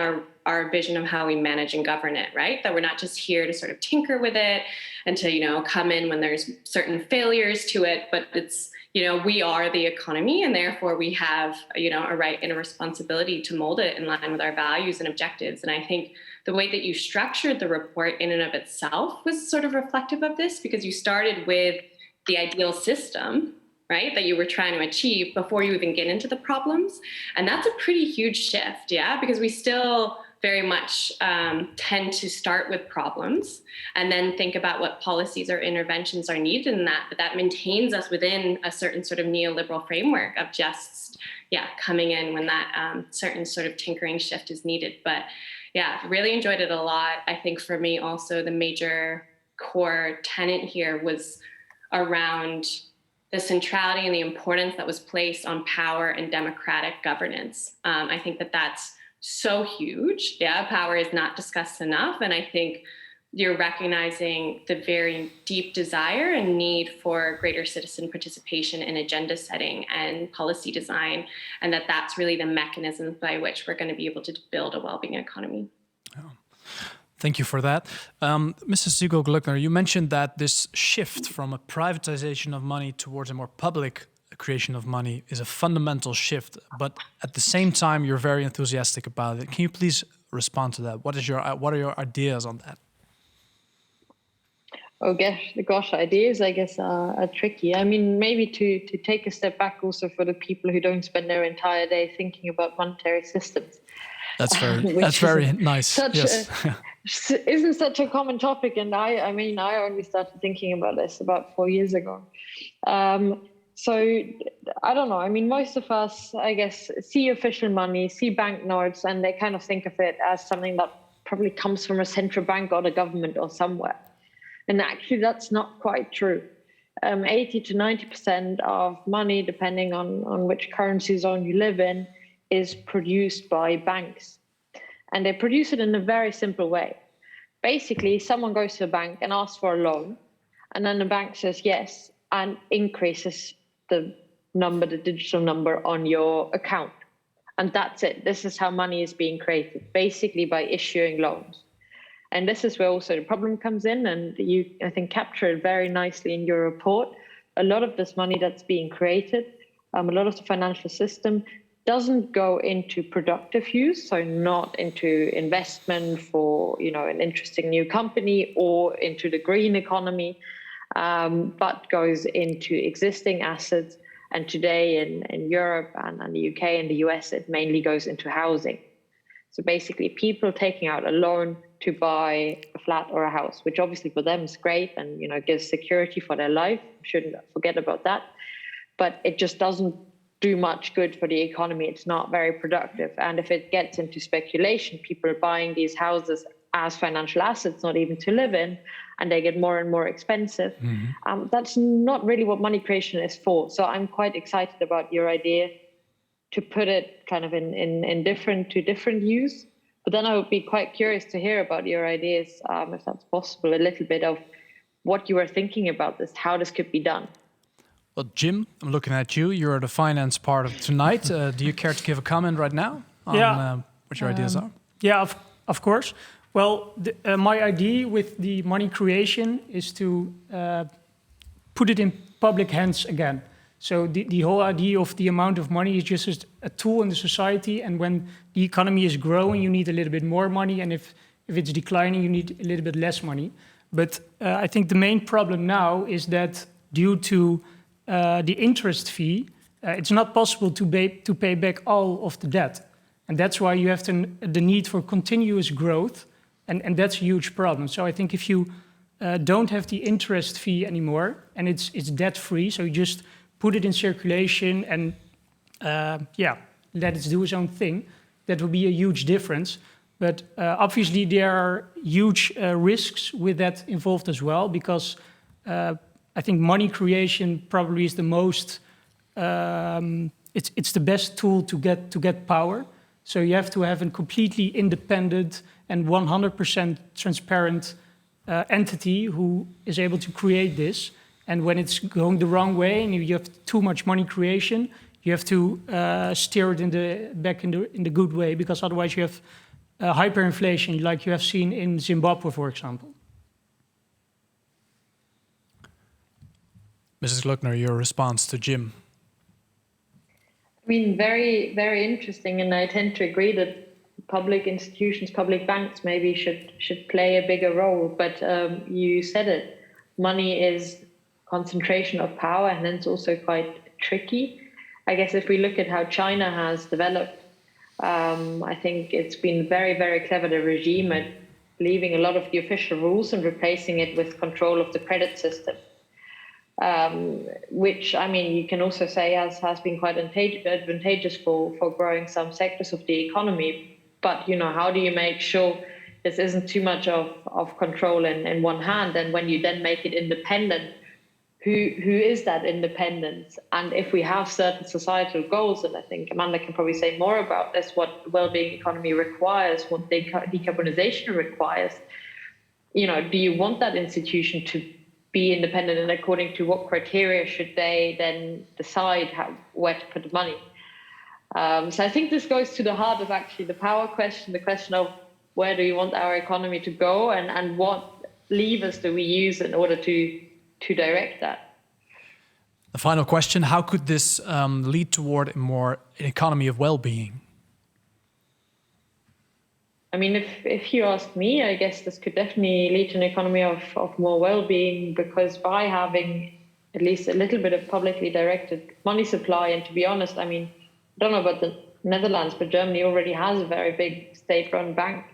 our vision of how we manage and govern it, right? That we're not just here to sort of tinker with it and to, come in when there's certain failures to it, but it's, we are the economy, and therefore we have, a right and a responsibility to mold it in line with our values and objectives. And I think the way that you structured the report in and of itself was sort of reflective of this, because you started with the ideal system, right, that you were trying to achieve before you even get into the problems. And that's a pretty huge shift, because we still very much tend to start with problems and then think about what policies or interventions are needed in that, but that maintains us within a certain sort of neoliberal framework of just, coming in when that certain sort of tinkering shift is needed. But really enjoyed it a lot. I think for me also the major core tenet here was around the centrality and the importance that was placed on power and democratic governance. I think that that's so huge. Power is not discussed enough. And I think you're recognizing the very deep desire and need for greater citizen participation in agenda setting and policy design, and that's really the mechanisms by which we're going to be able to build a well-being economy. Thank you for that. Mrs. Ziegel-Gluckner, you mentioned that this shift from a privatization of money towards a more public creation of money is a fundamental shift, but at the same time, you're very enthusiastic about it. Can you please respond to that? What are your ideas on that? Oh, gosh, ideas, I guess, are tricky. I mean, maybe to take a step back also for the people who don't spend their entire day thinking about monetary systems. That's very nice. Isn't such a common topic, and I only started thinking about this about 4 years ago. So I don't know. I mean, most of us, I guess, see official money, see banknotes, and they kind of think of it as something that probably comes from a central bank or the government or somewhere. And actually, that's not quite true. 80 to 90% of money, depending on which currency zone you live in, is produced by banks. And they produce it in a very simple way. Basically, someone goes to a bank and asks for a loan, and then the bank says yes and increases the digital number on your account. And that's it. This is how money is being created, basically by issuing loans. And this is where also the problem comes in, and you, I think, capture it very nicely in your report. A lot of this money that's being created, a lot of the financial system doesn't go into productive use, so not into investment for, an interesting new company or into the green economy, but goes into existing assets. And today in Europe and the UK and the US, it mainly goes into housing. So basically people taking out a loan to buy a flat or a house, which obviously for them is great and, gives security for their life. Shouldn't forget about that. But it just doesn't do much good for the economy. It's not very productive. And if it gets into speculation, people are buying these houses as financial assets, not even to live in, and they get more and more expensive. Mm-hmm. That's not really what money creation is for. So I'm quite excited about your idea to put it kind of in different use. But then I would be quite curious to hear about your ideas, if that's possible, a little bit of what you were thinking about this, how this could be done. Well, Jim, I'm looking at you. You're the finance part of tonight. Do you care to give a comment right now on what your ideas are? Yeah, of course. Well, my idea with the money creation is to put it in public hands again. So the whole idea of the amount of money is just a tool in the society. And when the economy is growing, you need a little bit more money. And if it's declining, you need a little bit less money. But I think the main problem now is that due to the interest fee, it's not possible to pay back all of the debt. And that's why you have the need for continuous growth. And that's a huge problem. So I think if you don't have the interest fee anymore, and it's debt free. So you just put it in circulation and let it do its own thing. That would be a huge difference. But obviously there are huge risks with that involved as well, because I think money creation probably is the most. It's the best tool to get power. So you have to have a completely independent and 100% transparent entity who is able to create this. And when it's going the wrong way and you have too much money creation, you have to steer it back in the good way, because otherwise you have hyperinflation, like you have seen in Zimbabwe, for example. Mrs. Gluckner, your response to Jim. I mean, very, very interesting, and I tend to agree that public institutions, public banks maybe should play a bigger role. But you said it, money is concentration of power, and it's also quite tricky. I guess if we look at how China has developed, I think it's been very, very clever, the regime, at leaving a lot of the official rules and replacing it with control of the credit system. Which, I mean, you can also say has been quite advantageous for growing some sectors of the economy. But, you know, how do you make sure this isn't too much of control in one hand? And when you then make it independent, who is that independence? And if we have certain societal goals, and I think Amanda can probably say more about this, what wellbeing economy requires, what decarbonization requires, you know, do you want that institution to be independent, and according to what criteria should they then decide where to put the money? So I think this goes to the heart of actually the power question, the question of where do you want our economy to go, and what levers do we use in order to direct that? The final question, how could this lead toward an economy of well-being? I mean, if you ask me, I guess this could definitely lead to an economy of more well-being, because by having at least a little bit of publicly directed money supply, and to be honest, I mean, I don't know about the Netherlands, but Germany already has a very big state-run bank.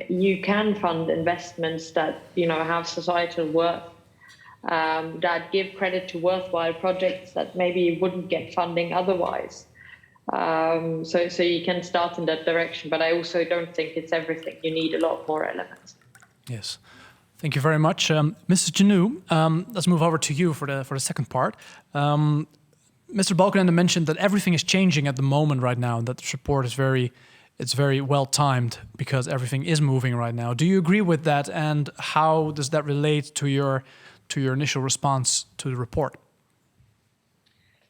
You can fund investments that, you know, have societal worth, that give credit to worthwhile projects that maybe wouldn't get funding otherwise. So you can start in that direction, but I also don't think it's everything. You need a lot more elements. Yes, thank you very much, Mrs. Janu. Let's move over to you for the second part. Mr. Balkenende mentioned that everything is changing at the moment right now, and that this report is very well timed because everything is moving right now. Do you agree with that, and how does that relate to your initial response to the report?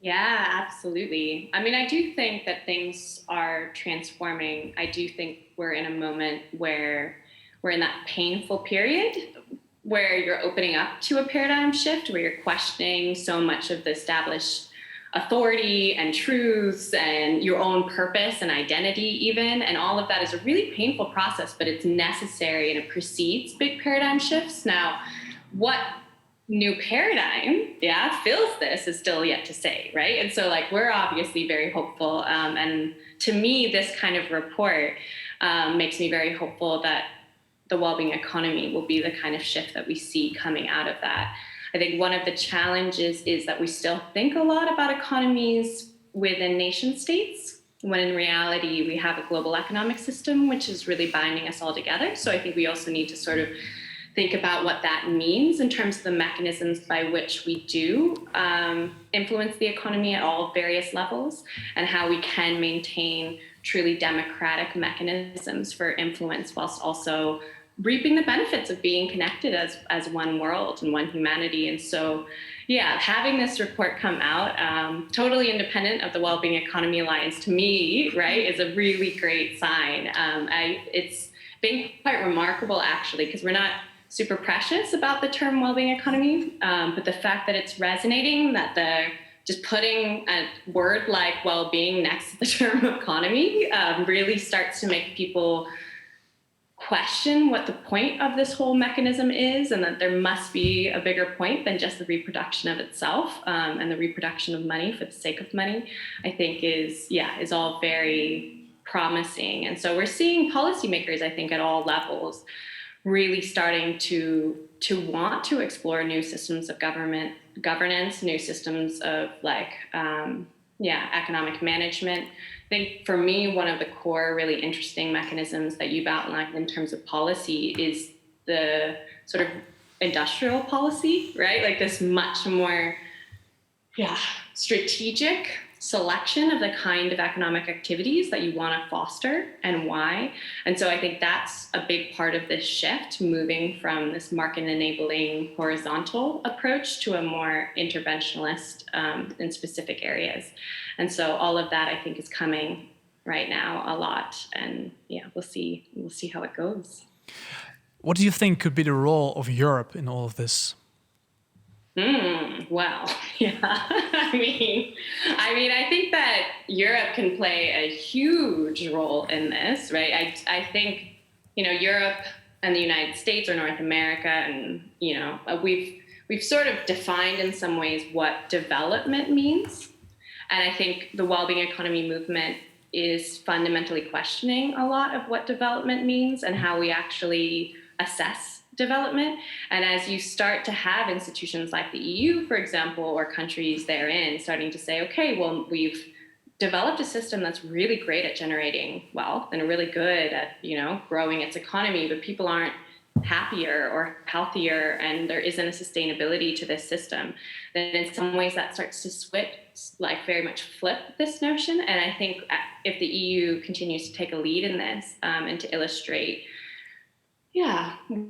Yeah, absolutely. I mean, I do think that things are transforming. I do think we're in a moment where we're in that painful period where you're opening up to a paradigm shift, where you're questioning so much of the established authority and truths and your own purpose and identity even. And all of that is a really painful process, but it's necessary, and it precedes big paradigm shifts. Now, what new paradigm, fills this is still yet to say, right? And so, like, we're obviously very hopeful. And to me, this kind of report makes me very hopeful that the wellbeing economy will be the kind of shift that we see coming out of that. I think one of the challenges is that we still think a lot about economies within nation states, when in reality, we have a global economic system, which is really binding us all together. So I think we also need to sort of think about what that means in terms of the mechanisms by which we do influence the economy at all various levels, and how we can maintain truly democratic mechanisms for influence whilst also reaping the benefits of being connected as one world and one humanity. And so, having this report come out, totally independent of the Wellbeing Economy Alliance, to me, right, is a really great sign. It's been quite remarkable, actually, because we're not super precious about the term wellbeing economy, but the fact that it's resonating, that just putting a word like well-being next to the term economy really starts to make people question what the point of this whole mechanism is, and that there must be a bigger point than just the reproduction of itself, and the reproduction of money for the sake of money, I think is all very promising. And so we're seeing policymakers, I think, at all levels really starting to want to explore new systems of governance, new systems of economic management. I think for me, one of the core really interesting mechanisms that you've outlined in terms of policy is the sort of industrial policy, right? Like this much more strategic selection of the kind of economic activities that you want to foster and why. And so I think that's a big part of this shift, moving from this market enabling horizontal approach to a more interventionalist in specific areas. And so all of that I think is coming right now a lot. And we'll see how it goes. What do you think could be the role of Europe in all of this? Well, I think that Europe can play a huge role in this, right? I think, Europe and the United States or North America, and, we've sort of defined in some ways what development means. And I think the Wellbeing Economy movement is fundamentally questioning a lot of what development means and how we actually assess development. And as you start to have institutions like the EU, for example, or countries therein starting to say, okay, well, we've developed a system that's really great at generating wealth and really good at, growing its economy, but people aren't happier or healthier, and there isn't a sustainability to this system, then in some ways that starts to very much flip this notion. And I think if the EU continues to take a lead in this and to illustrate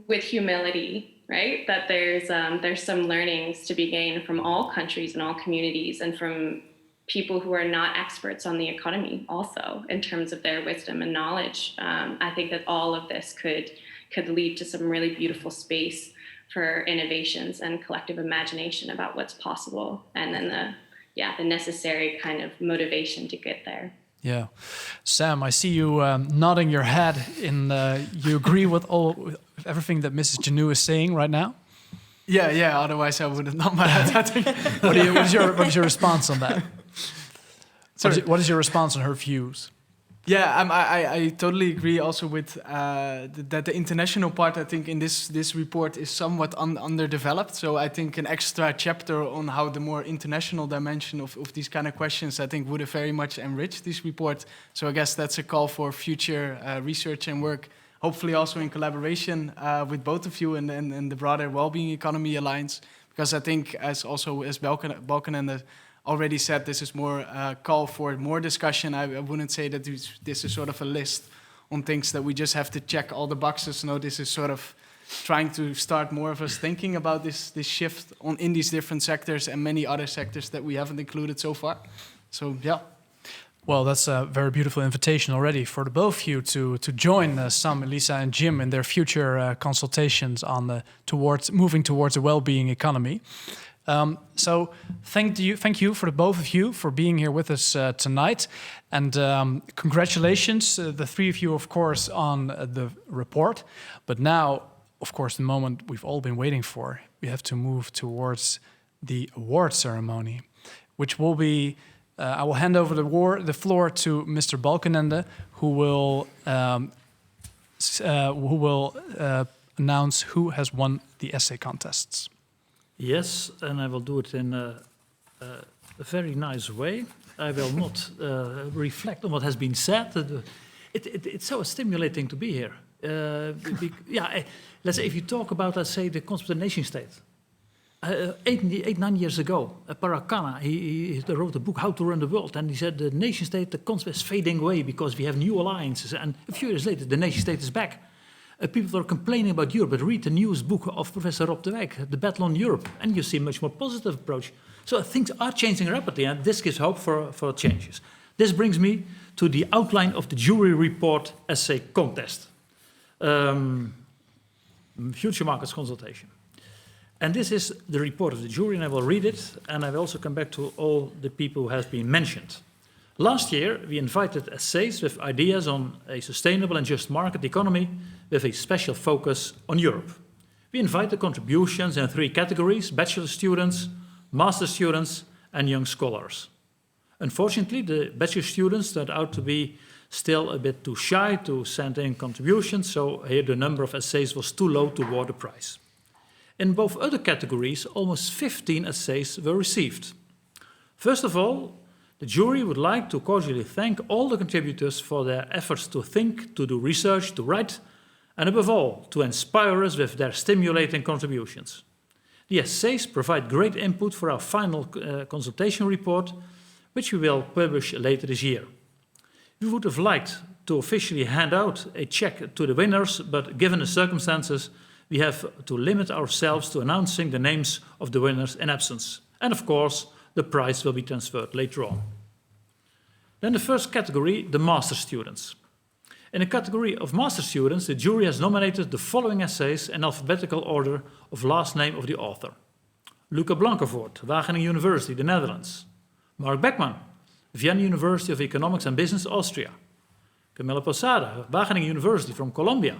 with humility, right? That there's some learnings to be gained from all countries and all communities, and from people who are not experts on the economy also, in terms of their wisdom and knowledge. I think that all of this could lead to some really beautiful space for innovations and collective imagination about what's possible, and then the necessary kind of motivation to get there. Yeah. Sam, I see you nodding your head you agree with everything that Mrs. Janu is saying right now? Yeah, otherwise I would have nod my head. I think. What is your response on that? What is your response on her views? Yeah, I totally agree also with that the international part, I think, in this report is somewhat underdeveloped. So I think an extra chapter on how the more international dimension of these kind of questions, I think, would have very much enriched this report. So I guess that's a call for future research and work, hopefully also in collaboration with both of you and the broader Wellbeing Economy Alliance. Because I think, as Balkenende already said, this is more a call for more discussion. I wouldn't say that this is sort of a list on things that we just have to check all the boxes. No, this is sort of trying to start more of us thinking about this shift in these different sectors and many other sectors that we haven't included so far. So, yeah. Well, that's a very beautiful invitation already for the both of you to join Sam, Elisa, and Jim in their future consultations on moving towards a well-being economy. So thank you for the both of you for being here with us tonight, and congratulations, the three of you, of course, on the report. But now, of course, the moment we've all been waiting for, we have to move towards the award ceremony, which will be. I will hand over the floor to Mr. Balkenende, who will announce who has won the essay contests. Yes, and I will do it in a very nice way. I will not reflect on what has been said. It's so stimulating to be here. Let's say if you talk about, let's say, the concept of the nation state. 9 years ago, Paracana, he wrote a book, How to Run the World, and he said the nation state, the concept is fading away because we have new alliances. And a few years later, the nation state is back. People are complaining about Europe, but read the newest book of Professor Rob de Wijk, The Battle on Europe, and you see a much more positive approach. So things are changing rapidly, and this gives hope for changes. This brings me to the outline of the jury report essay contest. Future Markets Consultation. And this is the report of the jury, and I will read it, and I will also come back to all the people who have been mentioned. Last year, we invited essays with ideas on a sustainable and just market economy with a special focus on Europe. We invited contributions in 3 categories: bachelor students, master students, and young scholars. Unfortunately, the bachelor students turned out to be still a bit too shy to send in contributions, so here the number of essays was too low to award the prize. In both other categories, almost 15 essays were received. First of all, the jury would like to cordially thank all the contributors for their efforts to think, to do research, to write, and above all, to inspire us with their stimulating contributions. The essays provide great input for our final consultation report, which we will publish later this year. We would have liked to officially hand out a check to the winners, but given the circumstances, we have to limit ourselves to announcing the names of the winners in absence. And of course, the prize will be transferred later on. Then the first category, the master students. In the category of master students, the jury has nominated the following essays in alphabetical order of last name of the author. Luca Blankenvoort, Wageningen University, the Netherlands. Mark Beckman, Vienna University of Economics and Business, Austria. Camilla Posada, Wageningen University from Colombia.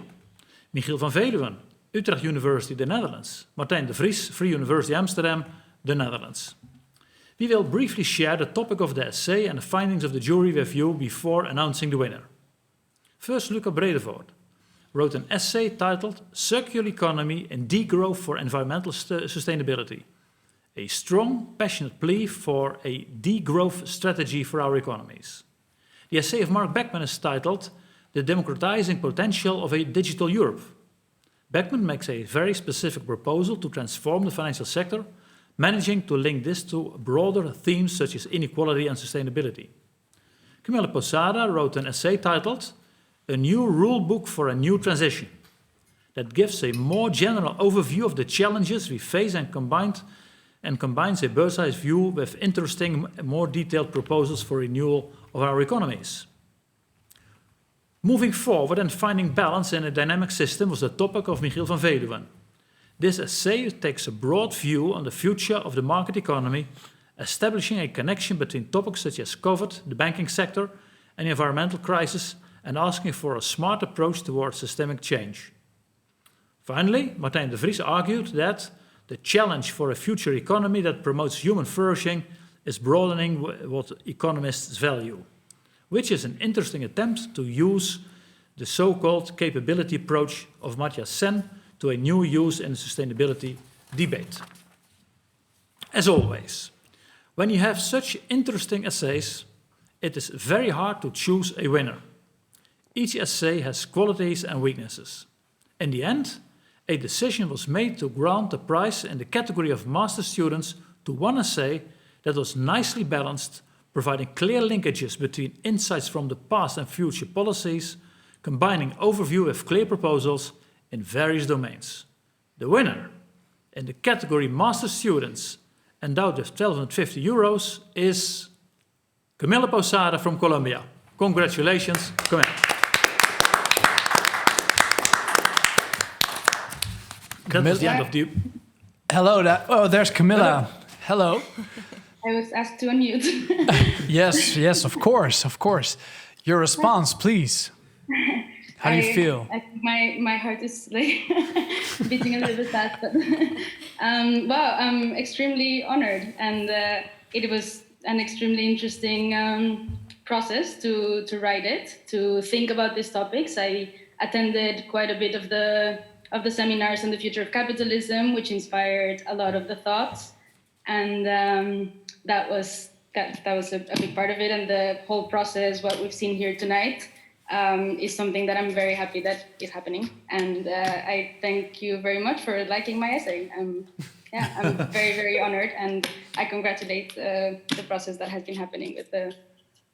Michiel van Veluwen, Utrecht University, the Netherlands. Martijn de Vries, Free University Amsterdam, the Netherlands. We will briefly share the topic of the essay and the findings of the jury with you before announcing the winner. First, Luca Bredevoort wrote an essay titled Circular Economy and Degrowth for Environmental Sustainability, a strong, passionate plea for a degrowth strategy for our economies. The essay of Mark Beckman is titled The Democratizing Potential of a Digital Europe. Beckman makes a very specific proposal to transform the financial sector, managing to link this to broader themes such as inequality and sustainability. Camilla Posada wrote an essay titled A New Rule Book for a New Transition that gives a more general overview of the challenges we face and combines a bird's-eye view with interesting, more detailed proposals for renewal of our economies. Moving forward and finding balance in a dynamic system was the topic of Michiel van Veluwen. This essay takes a broad view on the future of the market economy, establishing a connection between topics such as COVID, the banking sector, and the environmental crisis, and asking for a smart approach towards systemic change. Finally, Martijn de Vries argued that the challenge for a future economy that promotes human flourishing is broadening what economists value, which is an interesting attempt to use the so-called capability approach of Amartya Sen to a new use in the sustainability debate. As always, when you have such interesting essays, it is very hard to choose a winner. Each essay has qualities and weaknesses. In the end, a decision was made to grant the prize in the category of master students to one essay that was nicely balanced, providing clear linkages between insights from the past and future policies, combining overview with clear proposals in various domains. The winner in the category master students, endowed with €1,250, is Camilla Posada from Colombia. Congratulations, Camilla. That was the end of the... Hello, there's Camilla. Hello. I was asked to unmute. Yes, of course. Your response, please. How do you feel? I think my heart is like beating a little bit fast, but wow, I'm extremely honored, and it was an extremely interesting process to write it, to think about these topics. I attended quite a bit of the seminars on the future of capitalism, which inspired a lot of the thoughts, and that was a big part of it. And the whole process, what we've seen here tonight, is something that I'm very happy that is happening. And I thank you very much for liking my essay. I'm very, very honored, and I congratulate the process that has been happening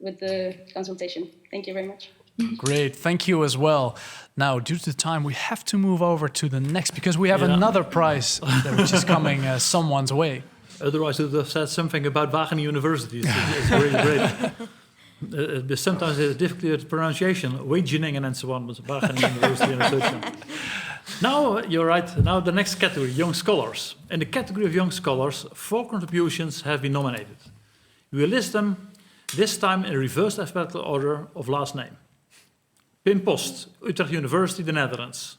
with the consultation. Thank you very much. Great, thank you as well. Now, due to time, we have to move over to the next, because we have another prize which is coming someone's way. Otherwise, I would have said something about Wageningen University. It's really great. Sometimes it's difficult with pronunciation, Wageningen and so on, but Wageningen University and research. Now, you're right. Now, the next category, young scholars. In the category of young scholars, 4 contributions have been nominated. We will list them this time in reverse alphabetical order of last name. Pim Post, Utrecht University, the Netherlands.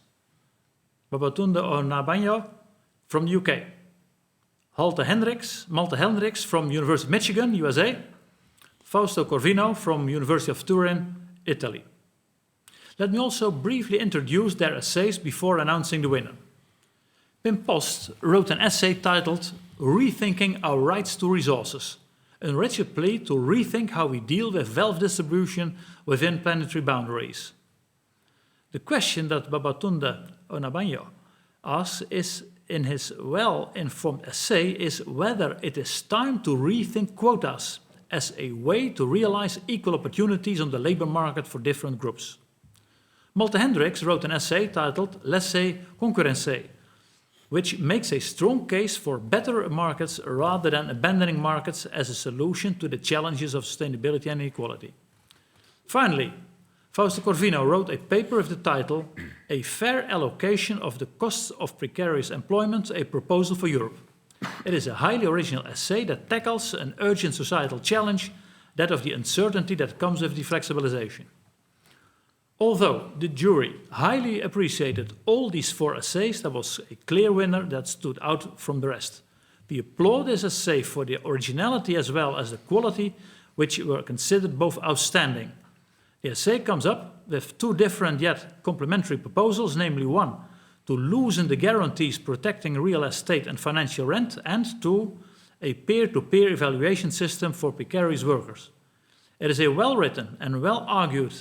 Babatunde Onabanjo from the UK. Malte Hendricks from University of Michigan, USA. Fausto Corvino from University of Turin Italy. Let me also briefly introduce their essays before announcing the winner. Pim Post wrote an essay titled Rethinking Our Rights to Resources, a wretched plea to rethink how we deal with wealth distribution within planetary boundaries. The question that Babatunde Onabanjo asks is, in his well-informed essay, is whether it is time to rethink quotas as a way to realize equal opportunities on the labor market for different groups. Malte Hendricks wrote an essay titled Laissez-concurrencer, which makes a strong case for better markets rather than abandoning markets as a solution to the challenges of sustainability and inequality. Finally, Fausto Corvino wrote a paper with the title A Fair Allocation of the Costs of Precarious Employment, a Proposal for Europe. It is a highly original essay that tackles an urgent societal challenge, that of the uncertainty that comes with deflexibilization. Although the jury highly appreciated all these 4 essays, there was a clear winner that stood out from the rest. We applaud this essay for the originality as well as the quality, which were considered both outstanding. The essay comes up with 2 different yet complementary proposals, namely 1, to loosen the guarantees protecting real estate and financial rent, and 2, a peer-to-peer evaluation system for precarious workers. It is a well-written and well-argued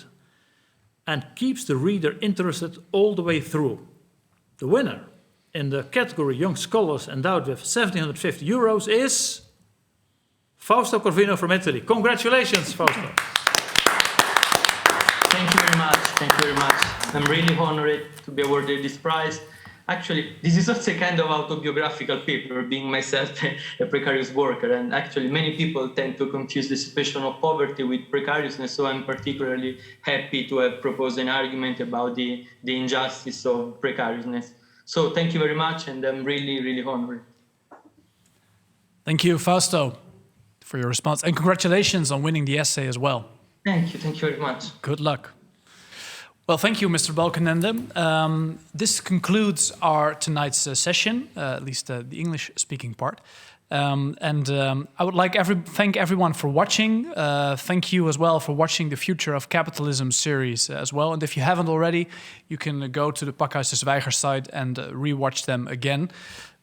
and keeps the reader interested all the way through. The winner in the category Young Scholars endowed with €1,750 is Fausto Corvino from Italy. Congratulations, Fausto. Thank you very much. Thank you very much. I'm really honored to be awarded this prize. Actually, this is also a kind of autobiographical paper, being myself a precarious worker. And actually, many people tend to confuse the situation of poverty with precariousness. So I'm particularly happy to have proposed an argument about the injustice of precariousness. So thank you very much. And I'm really, really honored. Thank you, Fausto, for your response. And congratulations on winning the essay as well. Thank you. Thank you very much. Good luck. Well, thank you, Mr. Balkenende. This concludes our tonight's session, at least the English-speaking part. I would like thank everyone for watching. Thank you as well for watching the Future of Capitalism series as well. And if you haven't already, you can go to the Pakhuis de Zwijger site and rewatch them again.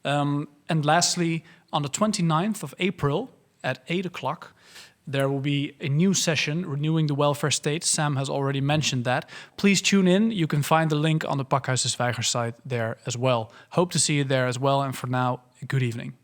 And lastly, on the 29th of April at 8 o'clock, there will be a new session, Renewing the Welfare State. Sam has already mentioned that. Please tune in. You can find the link on the Pakhuis de Zwijger site there as well. Hope to see you there as well. And for now, good evening.